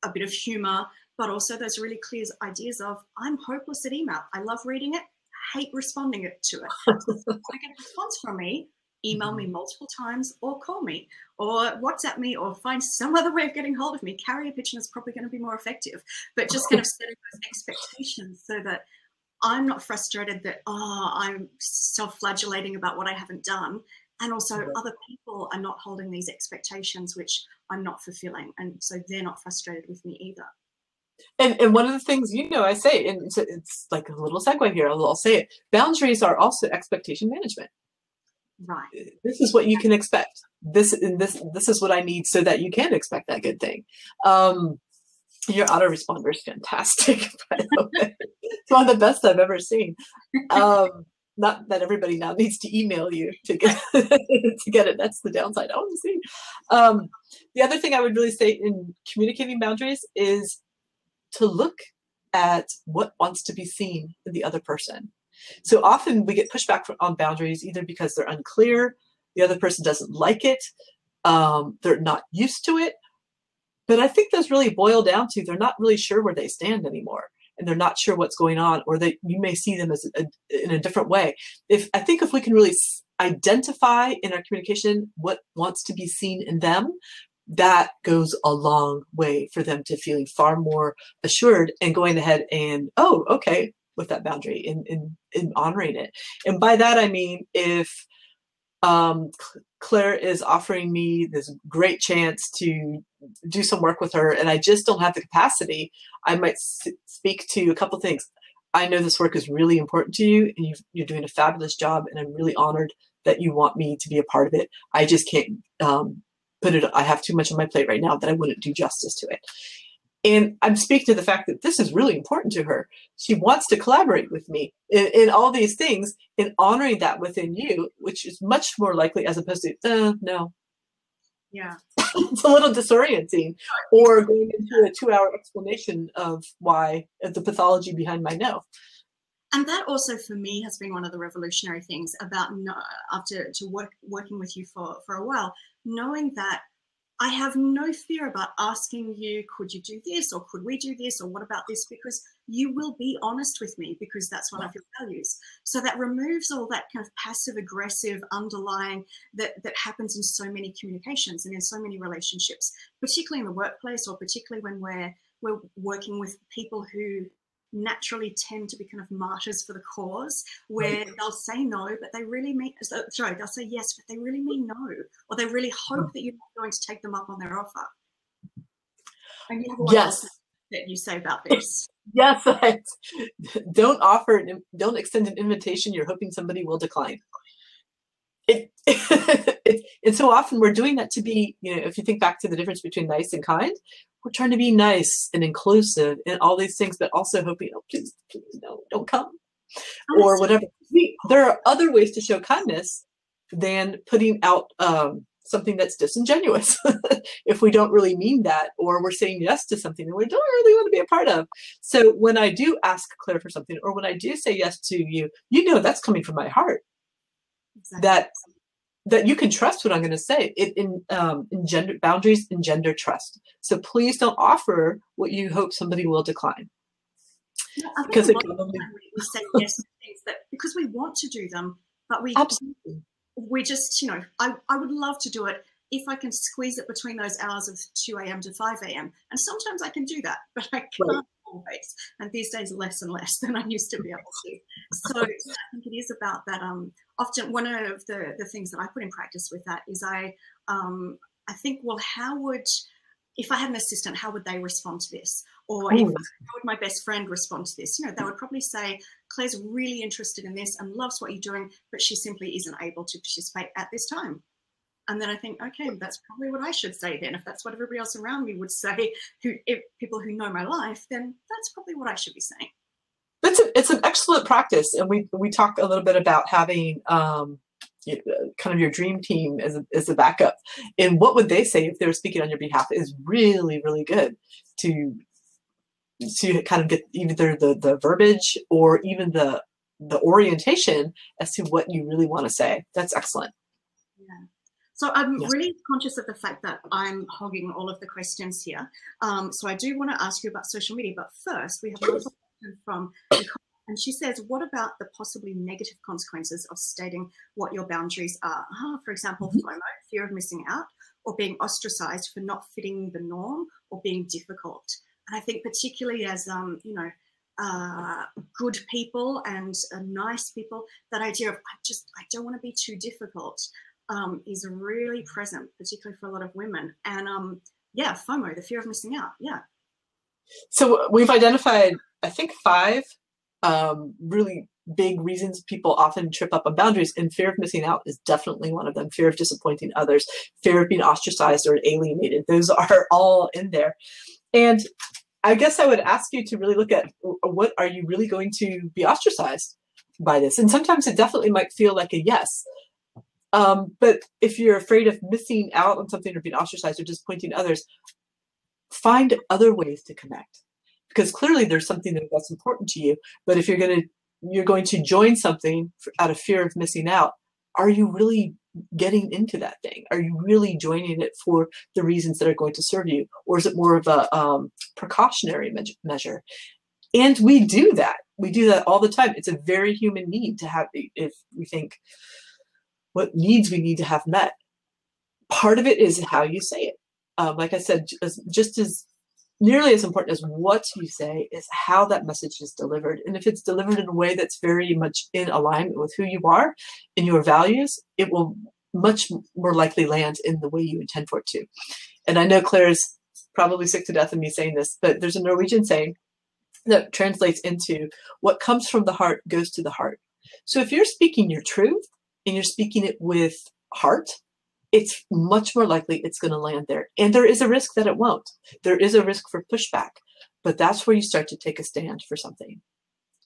a bit of humor, but also those really clear ideas of, I'm hopeless at email. I love reading it, hate responding to it. So if I get a response from me, email me multiple times, or call me, or WhatsApp me, or find some other way of getting hold of me. Carrier pigeon is probably going to be more effective, but just kind of setting those expectations so that I'm not frustrated that, I'm self-flagellating about what I haven't done. And also other people are not holding these expectations, which I'm not fulfilling. And so they're not frustrated with me either. And one of the things, you know, I say, and it's like a little segue here, I'll say it, boundaries are also expectation management. Right. This is what you can expect. This is what I need so that you can expect that good thing. Your autoresponder is fantastic, by the way. It's one of the best I've ever seen. Not that everybody now needs to email you to get to get it. That's the downside. I want to see. The other thing I would really say in communicating boundaries is to look at what wants to be seen in the other person. So often we get pushback on boundaries either because they're unclear, the other person doesn't like it, they're not used to it. But I think those really boil down to they're not really sure where they stand anymore, and they're not sure what's going on, or you may see them as in a different way. I think if we can really identify in our communication what wants to be seen in them, that goes a long way for them to feeling far more assured and going ahead and, oh, okay, with that boundary and honoring it. And by that, I mean, if Claire is offering me this great chance to do some work with her, and I just don't have the capacity. I might speak to a couple things. I know this work is really important to you, and you're doing a fabulous job, and I'm really honored that you want me to be a part of it. I just can't I have too much on my plate right now that I wouldn't do justice to it. And I'm speaking to the fact that this is really important to her. She wants to collaborate with me in all these things, and honoring that within you, which is much more likely as opposed to, no. Yeah. It's a little disorienting, or going into a 2-hour explanation of why, the pathology behind my no. And that also for me has been one of the revolutionary things about working with you for a while, knowing that I have no fear about asking you, could you do this, or could we do this, or what about this, because you will be honest with me, because that's one of your values. So that removes all that kind of passive aggressive underlying that happens in so many communications and in so many relationships, particularly in the workplace, or particularly when we're working with people who naturally tend to be kind of martyrs for the cause, where they'll say no, but they really mean, sorry, they'll say yes, but they really mean no, or they really hope that you're not going to take them up on their offer. And you have a lot else that you say about this. Yes, don't extend an invitation you're hoping somebody will decline. And so often we're doing that to be, if you think back to the difference between nice and kind, we're trying to be nice and inclusive and all these things, but also hoping, oh, please, no, don't come, or whatever. There are other ways to show kindness than putting out something that's disingenuous. If we don't really mean that, or we're saying yes to something that we don't really want to be a part of. So when I do ask Claire for something, or when I do say yes to you, that's coming from my heart. Exactly. That you can trust what I'm going to say. Gender boundaries engender trust. So please don't offer what you hope somebody will decline. Yeah, because a lot of the time we say yes to things that because we want to do them, but we just, I would love to do it if I can squeeze it between those hours of 2 a.m. to 5 a.m. And sometimes I can do that, but I can't always. And these days less and less than I used to be able to. So I think it is about that. Often one of the things that I put in practice with that is I think, well, if I had an assistant, how would they respond to this? Or how would my best friend respond to this? They would probably say, Claire's really interested in this and loves what you're doing, but she simply isn't able to participate at this time. And then I think, okay, that's probably what I should say then. If that's what everybody else around me would say, if people who know my life, then that's probably what I should be saying. It's an excellent practice. And we talk a little bit about having kind of your dream team as a backup. And what would they say if they were speaking on your behalf is really, really good to kind of get either the verbiage or even the orientation as to what you really want to say. That's excellent. Yeah. So I'm really conscious of the fact that I'm hogging all of the questions here. So I do want to ask you about social media, but first we have a question from Nicole, and she says, what about the possibly negative consequences of stating what your boundaries are? For example, FOMO, fear of missing out, or being ostracized for not fitting the norm, or being difficult. And I think particularly as, good people and nice people, that idea of I don't want to be too difficult is really present, particularly for a lot of women. And FOMO, the fear of missing out. Yeah. So we've identified, I think, 5 really big reasons people often trip up on boundaries, and fear of missing out is definitely one of them. Fear of disappointing others, fear of being ostracized or alienated. Those are all in there. And I guess I would ask you to really look at, what are you really going to be ostracized by this? And sometimes it definitely might feel like a yes. But if you're afraid of missing out on something or being ostracized or disappointing others, find other ways to connect, because clearly there's something that's important to you. But if you're going to join something out of fear of missing out, are you really getting into that thing? Are you really joining it for the reasons that are going to serve you? Or is it more of a precautionary measure? And we do that. We do that all the time. It's a very human need to have, if we think what needs we need to have met. Part of it is how you say it. Like I said, just as nearly as important as what you say is how that message is delivered. And if it's delivered in a way that's very much in alignment with who you are and your values, it will much more likely land in the way you intend for it to. And I know Claire's probably sick to death of me saying this, but there's a Norwegian saying that translates into what comes from the heart goes to the heart. So if you're speaking your truth and you're speaking it with heart, it's much more likely it's going to land there. And there is a risk that it won't. There is a risk for pushback, but that's where you start to take a stand for something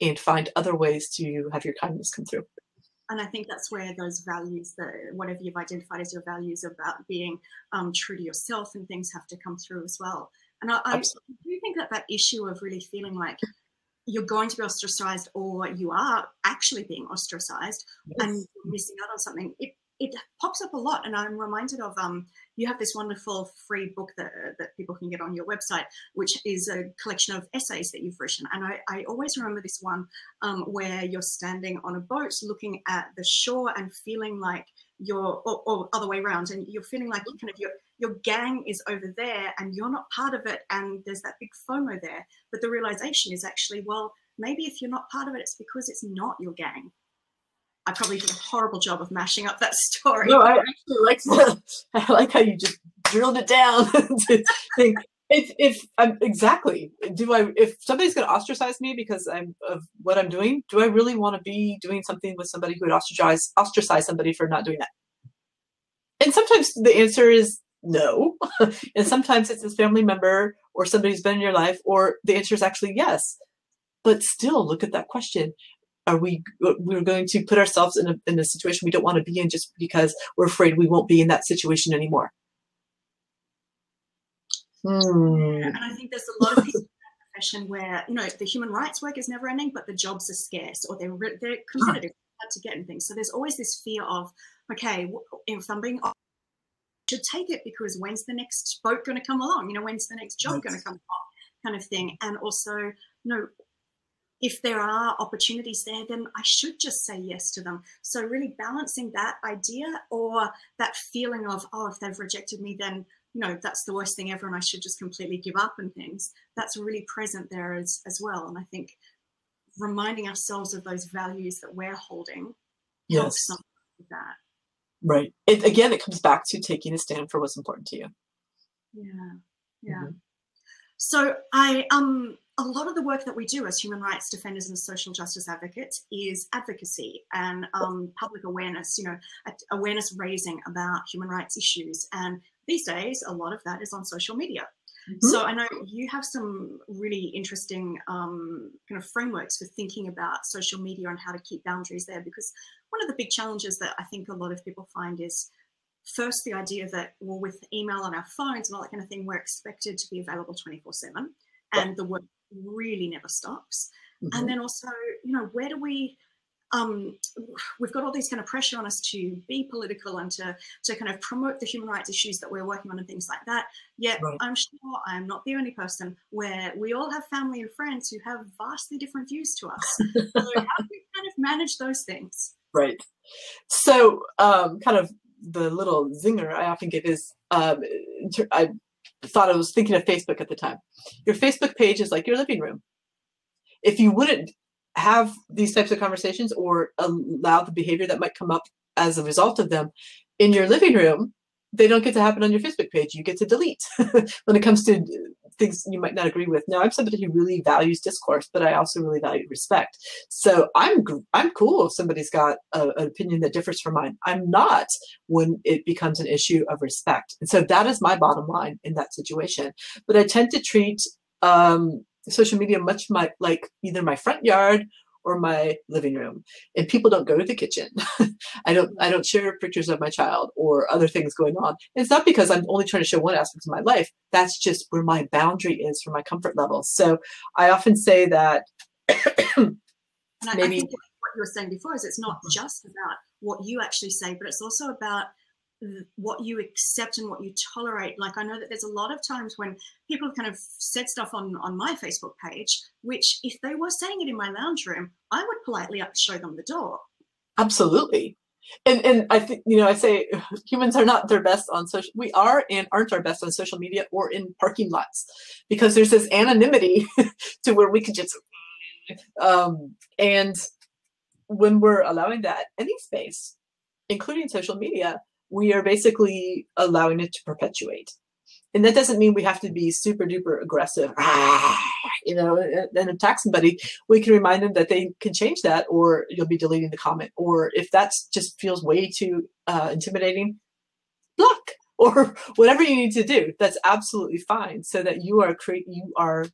and find other ways to have your kindness come through. And I think that's where those values, whatever you've identified as your values about being true to yourself and things have to come through as well. And I do think that issue of really feeling like you're going to be ostracized or you are actually being ostracized and you're missing out on something, it pops up a lot. And I'm reminded of, you have this wonderful free book that people can get on your website, which is a collection of essays that you've written. And I always remember this one where you're standing on a boat looking at the shore and feeling like you're, or other way around, and you're feeling like you kind of your gang is over there and you're not part of it, and there's that big FOMO there. But the realization is actually, well, maybe if you're not part of it, it's because it's not your gang. I probably did a horrible job of mashing up that story. No, I actually like that. I like how you just drilled it down to think if I'm exactly, if somebody's going to ostracize me because of what I'm doing, do I really want to be doing something with somebody who would ostracize somebody for not doing that? And sometimes the answer is no. And sometimes it's a family member or somebody who's been in your life, or the answer is actually yes. But still, look at that question. We're going to put ourselves in a situation we don't want to be in just because we're afraid we won't be in that situation anymore. And I think there's a lot of people in that profession where, the human rights work is never ending, but the jobs are scarce or they're competitive, hard to get and things. So there's always this fear of, okay, if I'm being, I should take it because when's the next boat going to come along? When's the next job going to come along, kind of thing. And also, if there are opportunities there, then I should just say yes to them. So really balancing that idea or that feeling of, oh, if they've rejected me, then, that's the worst thing ever and I should just completely give up and things. That's really present there as well. And I think reminding ourselves of those values that we're holding helps something with that. Right. It comes back to taking a stand for what's important to you. Yeah. Mm-hmm. So a lot of the work that we do as human rights defenders and social justice advocates is advocacy and public awareness, awareness raising about human rights issues. And these days, a lot of that is on social media. Mm-hmm. So I know you have some really interesting kind of frameworks for thinking about social media and how to keep boundaries there, because one of the big challenges that I think a lot of people find is first the idea that, well, with email on our phones and all that kind of thing, we're expected to be available 24/7 and the work really never stops. Mm-hmm. And then also, where do we, we've got all these kind of pressure on us to be political and to kind of promote the human rights issues that we're working on and things like that. Yet I'm sure I'm not the only person where we all have family and friends who have vastly different views to us. So how do we kind of manage those things? Right. So kind of the little zinger I often give is, I was thinking of Facebook at the time. Your Facebook page is like your living room. If you wouldn't have these types of conversations or allow the behavior that might come up as a result of them in your living room, they don't get to happen on your Facebook page. You get to delete when it comes to things you might not agree with. Now, I'm somebody who really values discourse, but I also really value respect. So I'm cool if somebody's got an opinion that differs from mine. I'm not when it becomes an issue of respect. And so that is my bottom line in that situation. But I tend to treat social media much like either my front yard or my living room, and people don't go to the kitchen. I don't share pictures of my child or other things going on. And it's not because I'm only trying to show one aspect of my life. That's just where my boundary is for my comfort level. So I often say that and I think what you were saying before is it's not just about what you actually say, but it's also about what you accept and what you tolerate. Like, I know that there's a lot of times when people have kind of said stuff on my Facebook page, which if they were saying it in my lounge room, I would politely show them the door. Absolutely. And I think, you know, I say humans are not their best on social, we are and aren't our best on social media or in parking lots, because there's this anonymity to where we could just, and when we're allowing that any space, including social media, we are basically allowing it to perpetuate. And that doesn't mean we have to be super duper aggressive, you know, and attack somebody. We can remind them that they can change that, or you'll be deleting the comment. Or if that's just feels way too intimidating, block, or whatever you need to do. That's absolutely fine, so that you are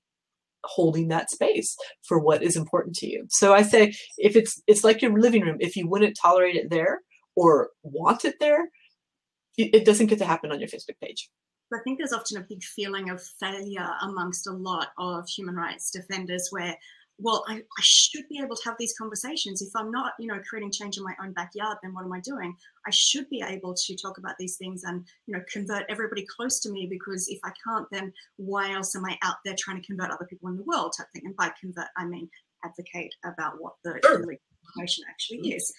holding that space for what is important to you. So I say, if it's like your living room, if you wouldn't tolerate it there or want it there, it doesn't get to happen on your Facebook page. I think there's often a big feeling of failure amongst a lot of human rights defenders where, well, I should be able to have these conversations. If I'm not, you know, creating change in my own backyard, then what am I doing? I should be able to talk about these things and, you know, convert everybody close to me, because if I can't, then why else am I out there trying to convert other people in the world type thing? And by convert, I mean advocate about what the information actually is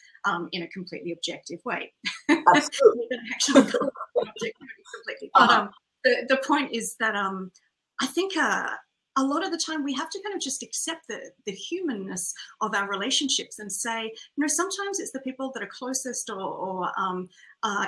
in a completely objective way. Absolutely. Actually completely. But the point is that I think a lot of the time we have to kind of just accept the humanness of our relationships and say, you know, sometimes it's the people that are closest or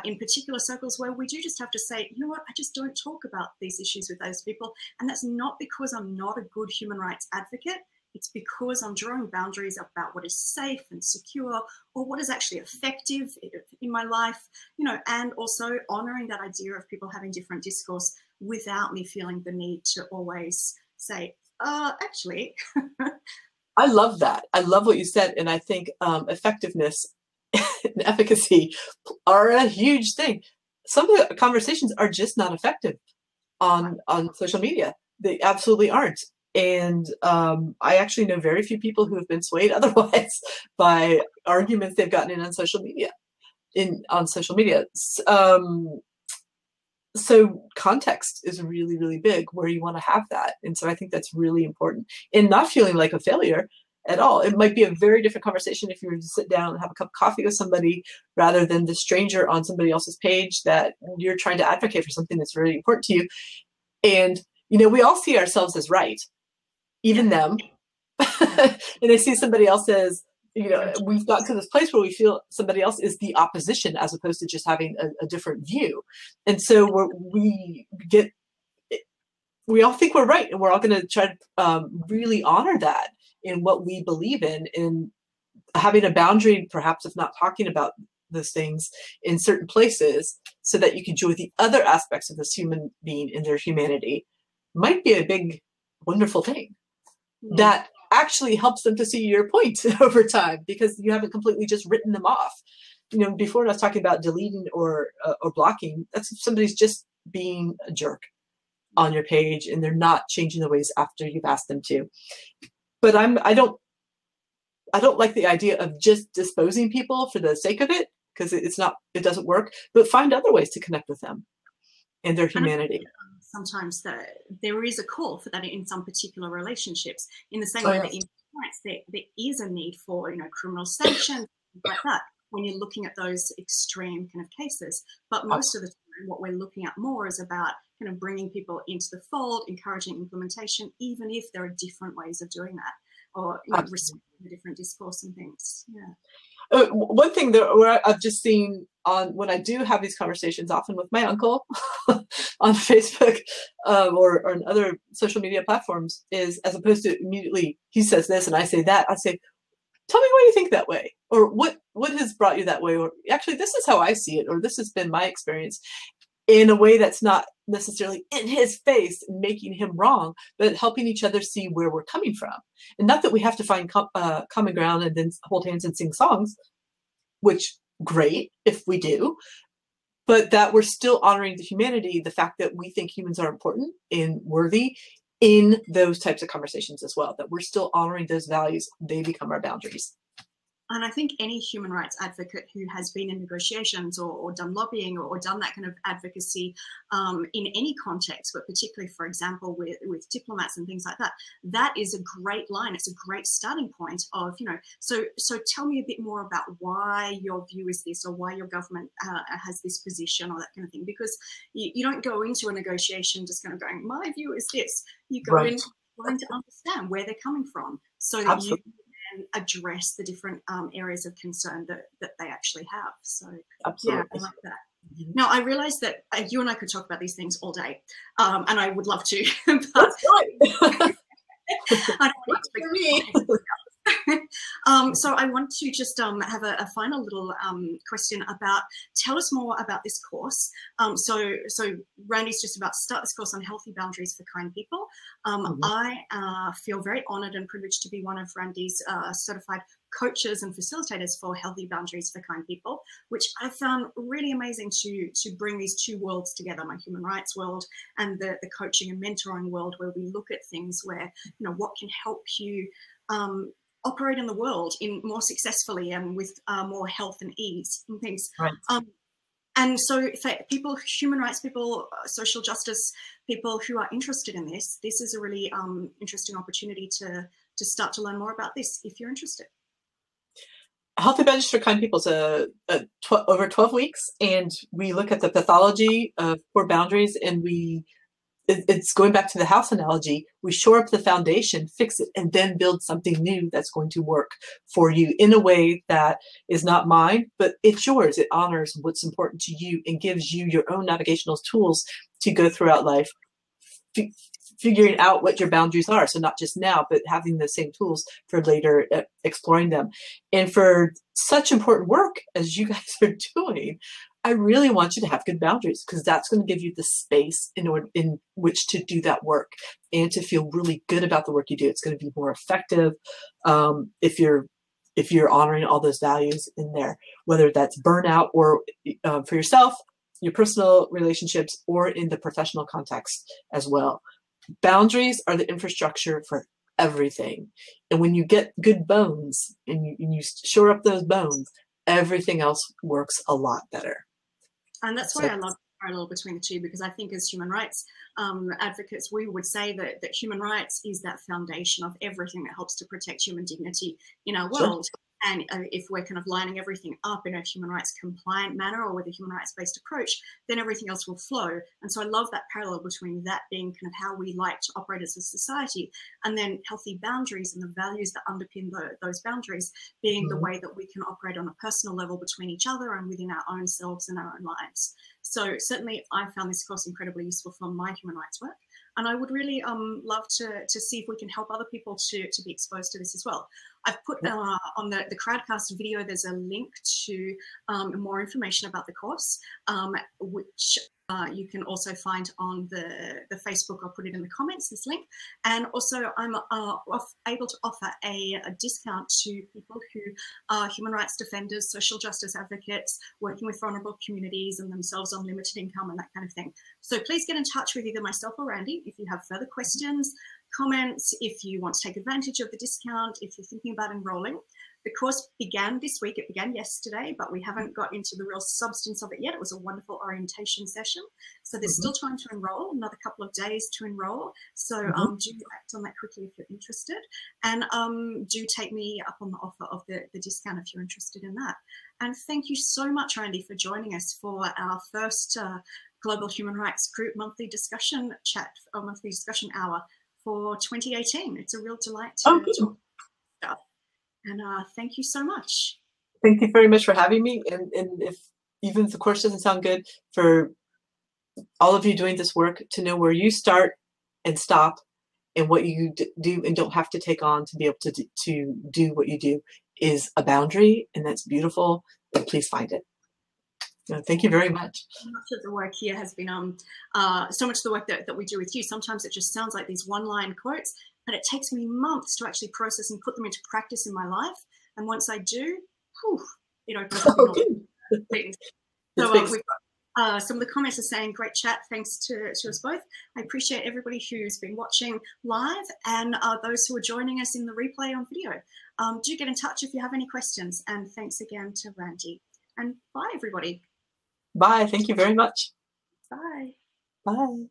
in particular circles where we do just have to say, you know what, I just don't talk about these issues with those people. And that's not because I'm not a good human rights advocate. It's because I'm drawing boundaries about what is safe and secure, or what is actually effective in my life, you know, and also honoring that idea of people having different discourse without me feeling the need to always say, actually. I love that. I love what you said. And I think effectiveness and efficacy are a huge thing. Some of the conversations are just not effective on social media. They absolutely aren't. And I actually know very few people who have been swayed otherwise by arguments they've gotten in on social media. So context is really, really big where you want to have that. And so I think that's really important. And not feeling like a failure at all. It might be a very different conversation if you were to sit down and have a cup of coffee with somebody, rather than the stranger on somebody else's page that you're trying to advocate for something that's really important to you. And, you know, we all see ourselves as right. Even them. And they see somebody else as, you know, we've got to this place where we feel somebody else is the opposition, as opposed to just having a different view. And so we all think we're right, and we're all going to try to really honor that in what we believe in having a boundary, perhaps, if not talking about those things in certain places, so that you can enjoy the other aspects of this human being in their humanity, might be a big, wonderful thing. That actually helps them to see your point over time, because you haven't completely just written them off. You know, before when I was talking about deleting or blocking, that's if somebody's just being a jerk on your page and they're not changing the ways after you've asked them to. But I don't like the idea of just disposing people for the sake of it, because it doesn't work. But find other ways to connect with them and their humanity. Sometimes there is a call for that in some particular relationships, in the same way that in rights there is a need for, you know, criminal sanctions, like that, when you're looking at those extreme kind of cases. But most of the time what we're looking at more is about kind of bringing people into the fold, encouraging implementation, even if there are different ways of doing that, or, you know, respecting the different discourse and things. One thing where I've just seen when I do have these conversations, often with my uncle on Facebook or on other social media platforms, is, as opposed to immediately he says this and I say that, I say, tell me why you think that way, or what has brought you that way, or actually this is how I see it, or this has been my experience, in a way that's not necessarily in his face making him wrong, but helping each other see where we're coming from. And not that we have to find common ground and then hold hands and sing songs, which great if we do, but that we're still honoring the humanity, the fact that we think humans are important and worthy in those types of conversations as well, that we're still honoring those values. They become our boundaries. And I think any human rights advocate who has been in negotiations or done lobbying or done that kind of advocacy in any context, but particularly, for example, with diplomats and things like that, that is a great line. It's a great starting point of, so tell me a bit more about why your view is this, or why your government has this position, or that kind of thing. Because you don't go into a negotiation just kind of going, my view is this. You go in trying to understand where they're coming from, so that you address the different areas of concern that they actually have. So yeah, I like that. Now, I realize that you and I could talk about these things all day, and I would love to, but I don't want to so I want to just have a final little question about, tell us more about this course. So Randy's just about to start this course on healthy boundaries for kind people. I feel very honored and privileged to be one of Randy's certified coaches and facilitators for healthy boundaries for kind people, which I found really amazing to bring these two worlds together, my human rights world and the coaching and mentoring world, where we look at things where, what can help you operate in the world in more successfully and with more health and ease and things. And so for people, human rights people, social justice people who are interested in this, this is a really interesting opportunity to start to learn more about this if you're interested. Healthy Boundaries for Kind People is over 12 weeks, and we look at the pathology of poor boundaries, and it's going back to the house analogy. We shore up the foundation, fix it, and then build something new that's going to work for you in a way that is not mine, but it's yours. It honors what's important to you and gives you your own navigational tools to go throughout life, figuring out what your boundaries are. So not just now, but having the same tools for later, exploring them. And for such important work as you guys are doing, I really want you to have good boundaries, because that's going to give you the space in which to do that work and to feel really good about the work you do. It's going to be more effective if you're honoring all those values in there, whether that's burnout or for yourself, your personal relationships, or in the professional context as well. Boundaries are the infrastructure for everything. And when you get good bones and you shore up those bones, everything else works a lot better. And that's why I love the parallel between the two, because I think as human rights advocates, we would say that human rights is that foundation of everything that helps to protect human dignity in our world. And if we're kind of lining everything up in a human rights compliant manner or with a human rights based approach, then everything else will flow. And so I love that parallel between that being kind of how we like to operate as a society, and then healthy boundaries and the values that underpin those boundaries being the way that we can operate on a personal level between each other and within our own selves and our own lives. So certainly I found this course incredibly useful for my human rights work. And I would really love to see if we can help other people to be exposed to this as well. I've put on the Crowdcast video, there's a link to more information about the course, which you can also find on the Facebook. I'll put it in the comments, this link. And also I'm able to offer a discount to people who are human rights defenders, social justice advocates, working with vulnerable communities and themselves on limited income and that kind of thing. So please get in touch with either myself or Randy if you have further questions, comments, if you want to take advantage of the discount, if you're thinking about enrolling. The course began this week, it began yesterday, but we haven't got into the real substance of it yet. It was a wonderful orientation session. So there's still time to enroll, another couple of days to enroll. So do act on that quickly if you're interested. And do take me up on the offer of the discount if you're interested in that. And thank you so much, Randy, for joining us for our first Global Human Rights Group monthly discussion chat, or monthly discussion hour for 2018. It's a real delight to talk about. And thank you so much. Thank you very much for having me. And if even if the course doesn't sound good, for all of you doing this work, to know where you start and stop and what you do and don't have to take on to be able to do what you do is a boundary, and that's beautiful. And please find it. Thank you very much. So much of the work here has been so much of the work that we do with you. Sometimes it just sounds like these one-line quotes, but it takes me months to actually process and put them into practice in my life. And once I do, it opens up things. So we've got Some of the comments are saying, great chat, thanks to us both. I appreciate everybody who's been watching live and those who are joining us in the replay on video. Do get in touch if you have any questions. And thanks again to Randy. And bye, everybody. Bye. Thank you very much. Bye. Bye.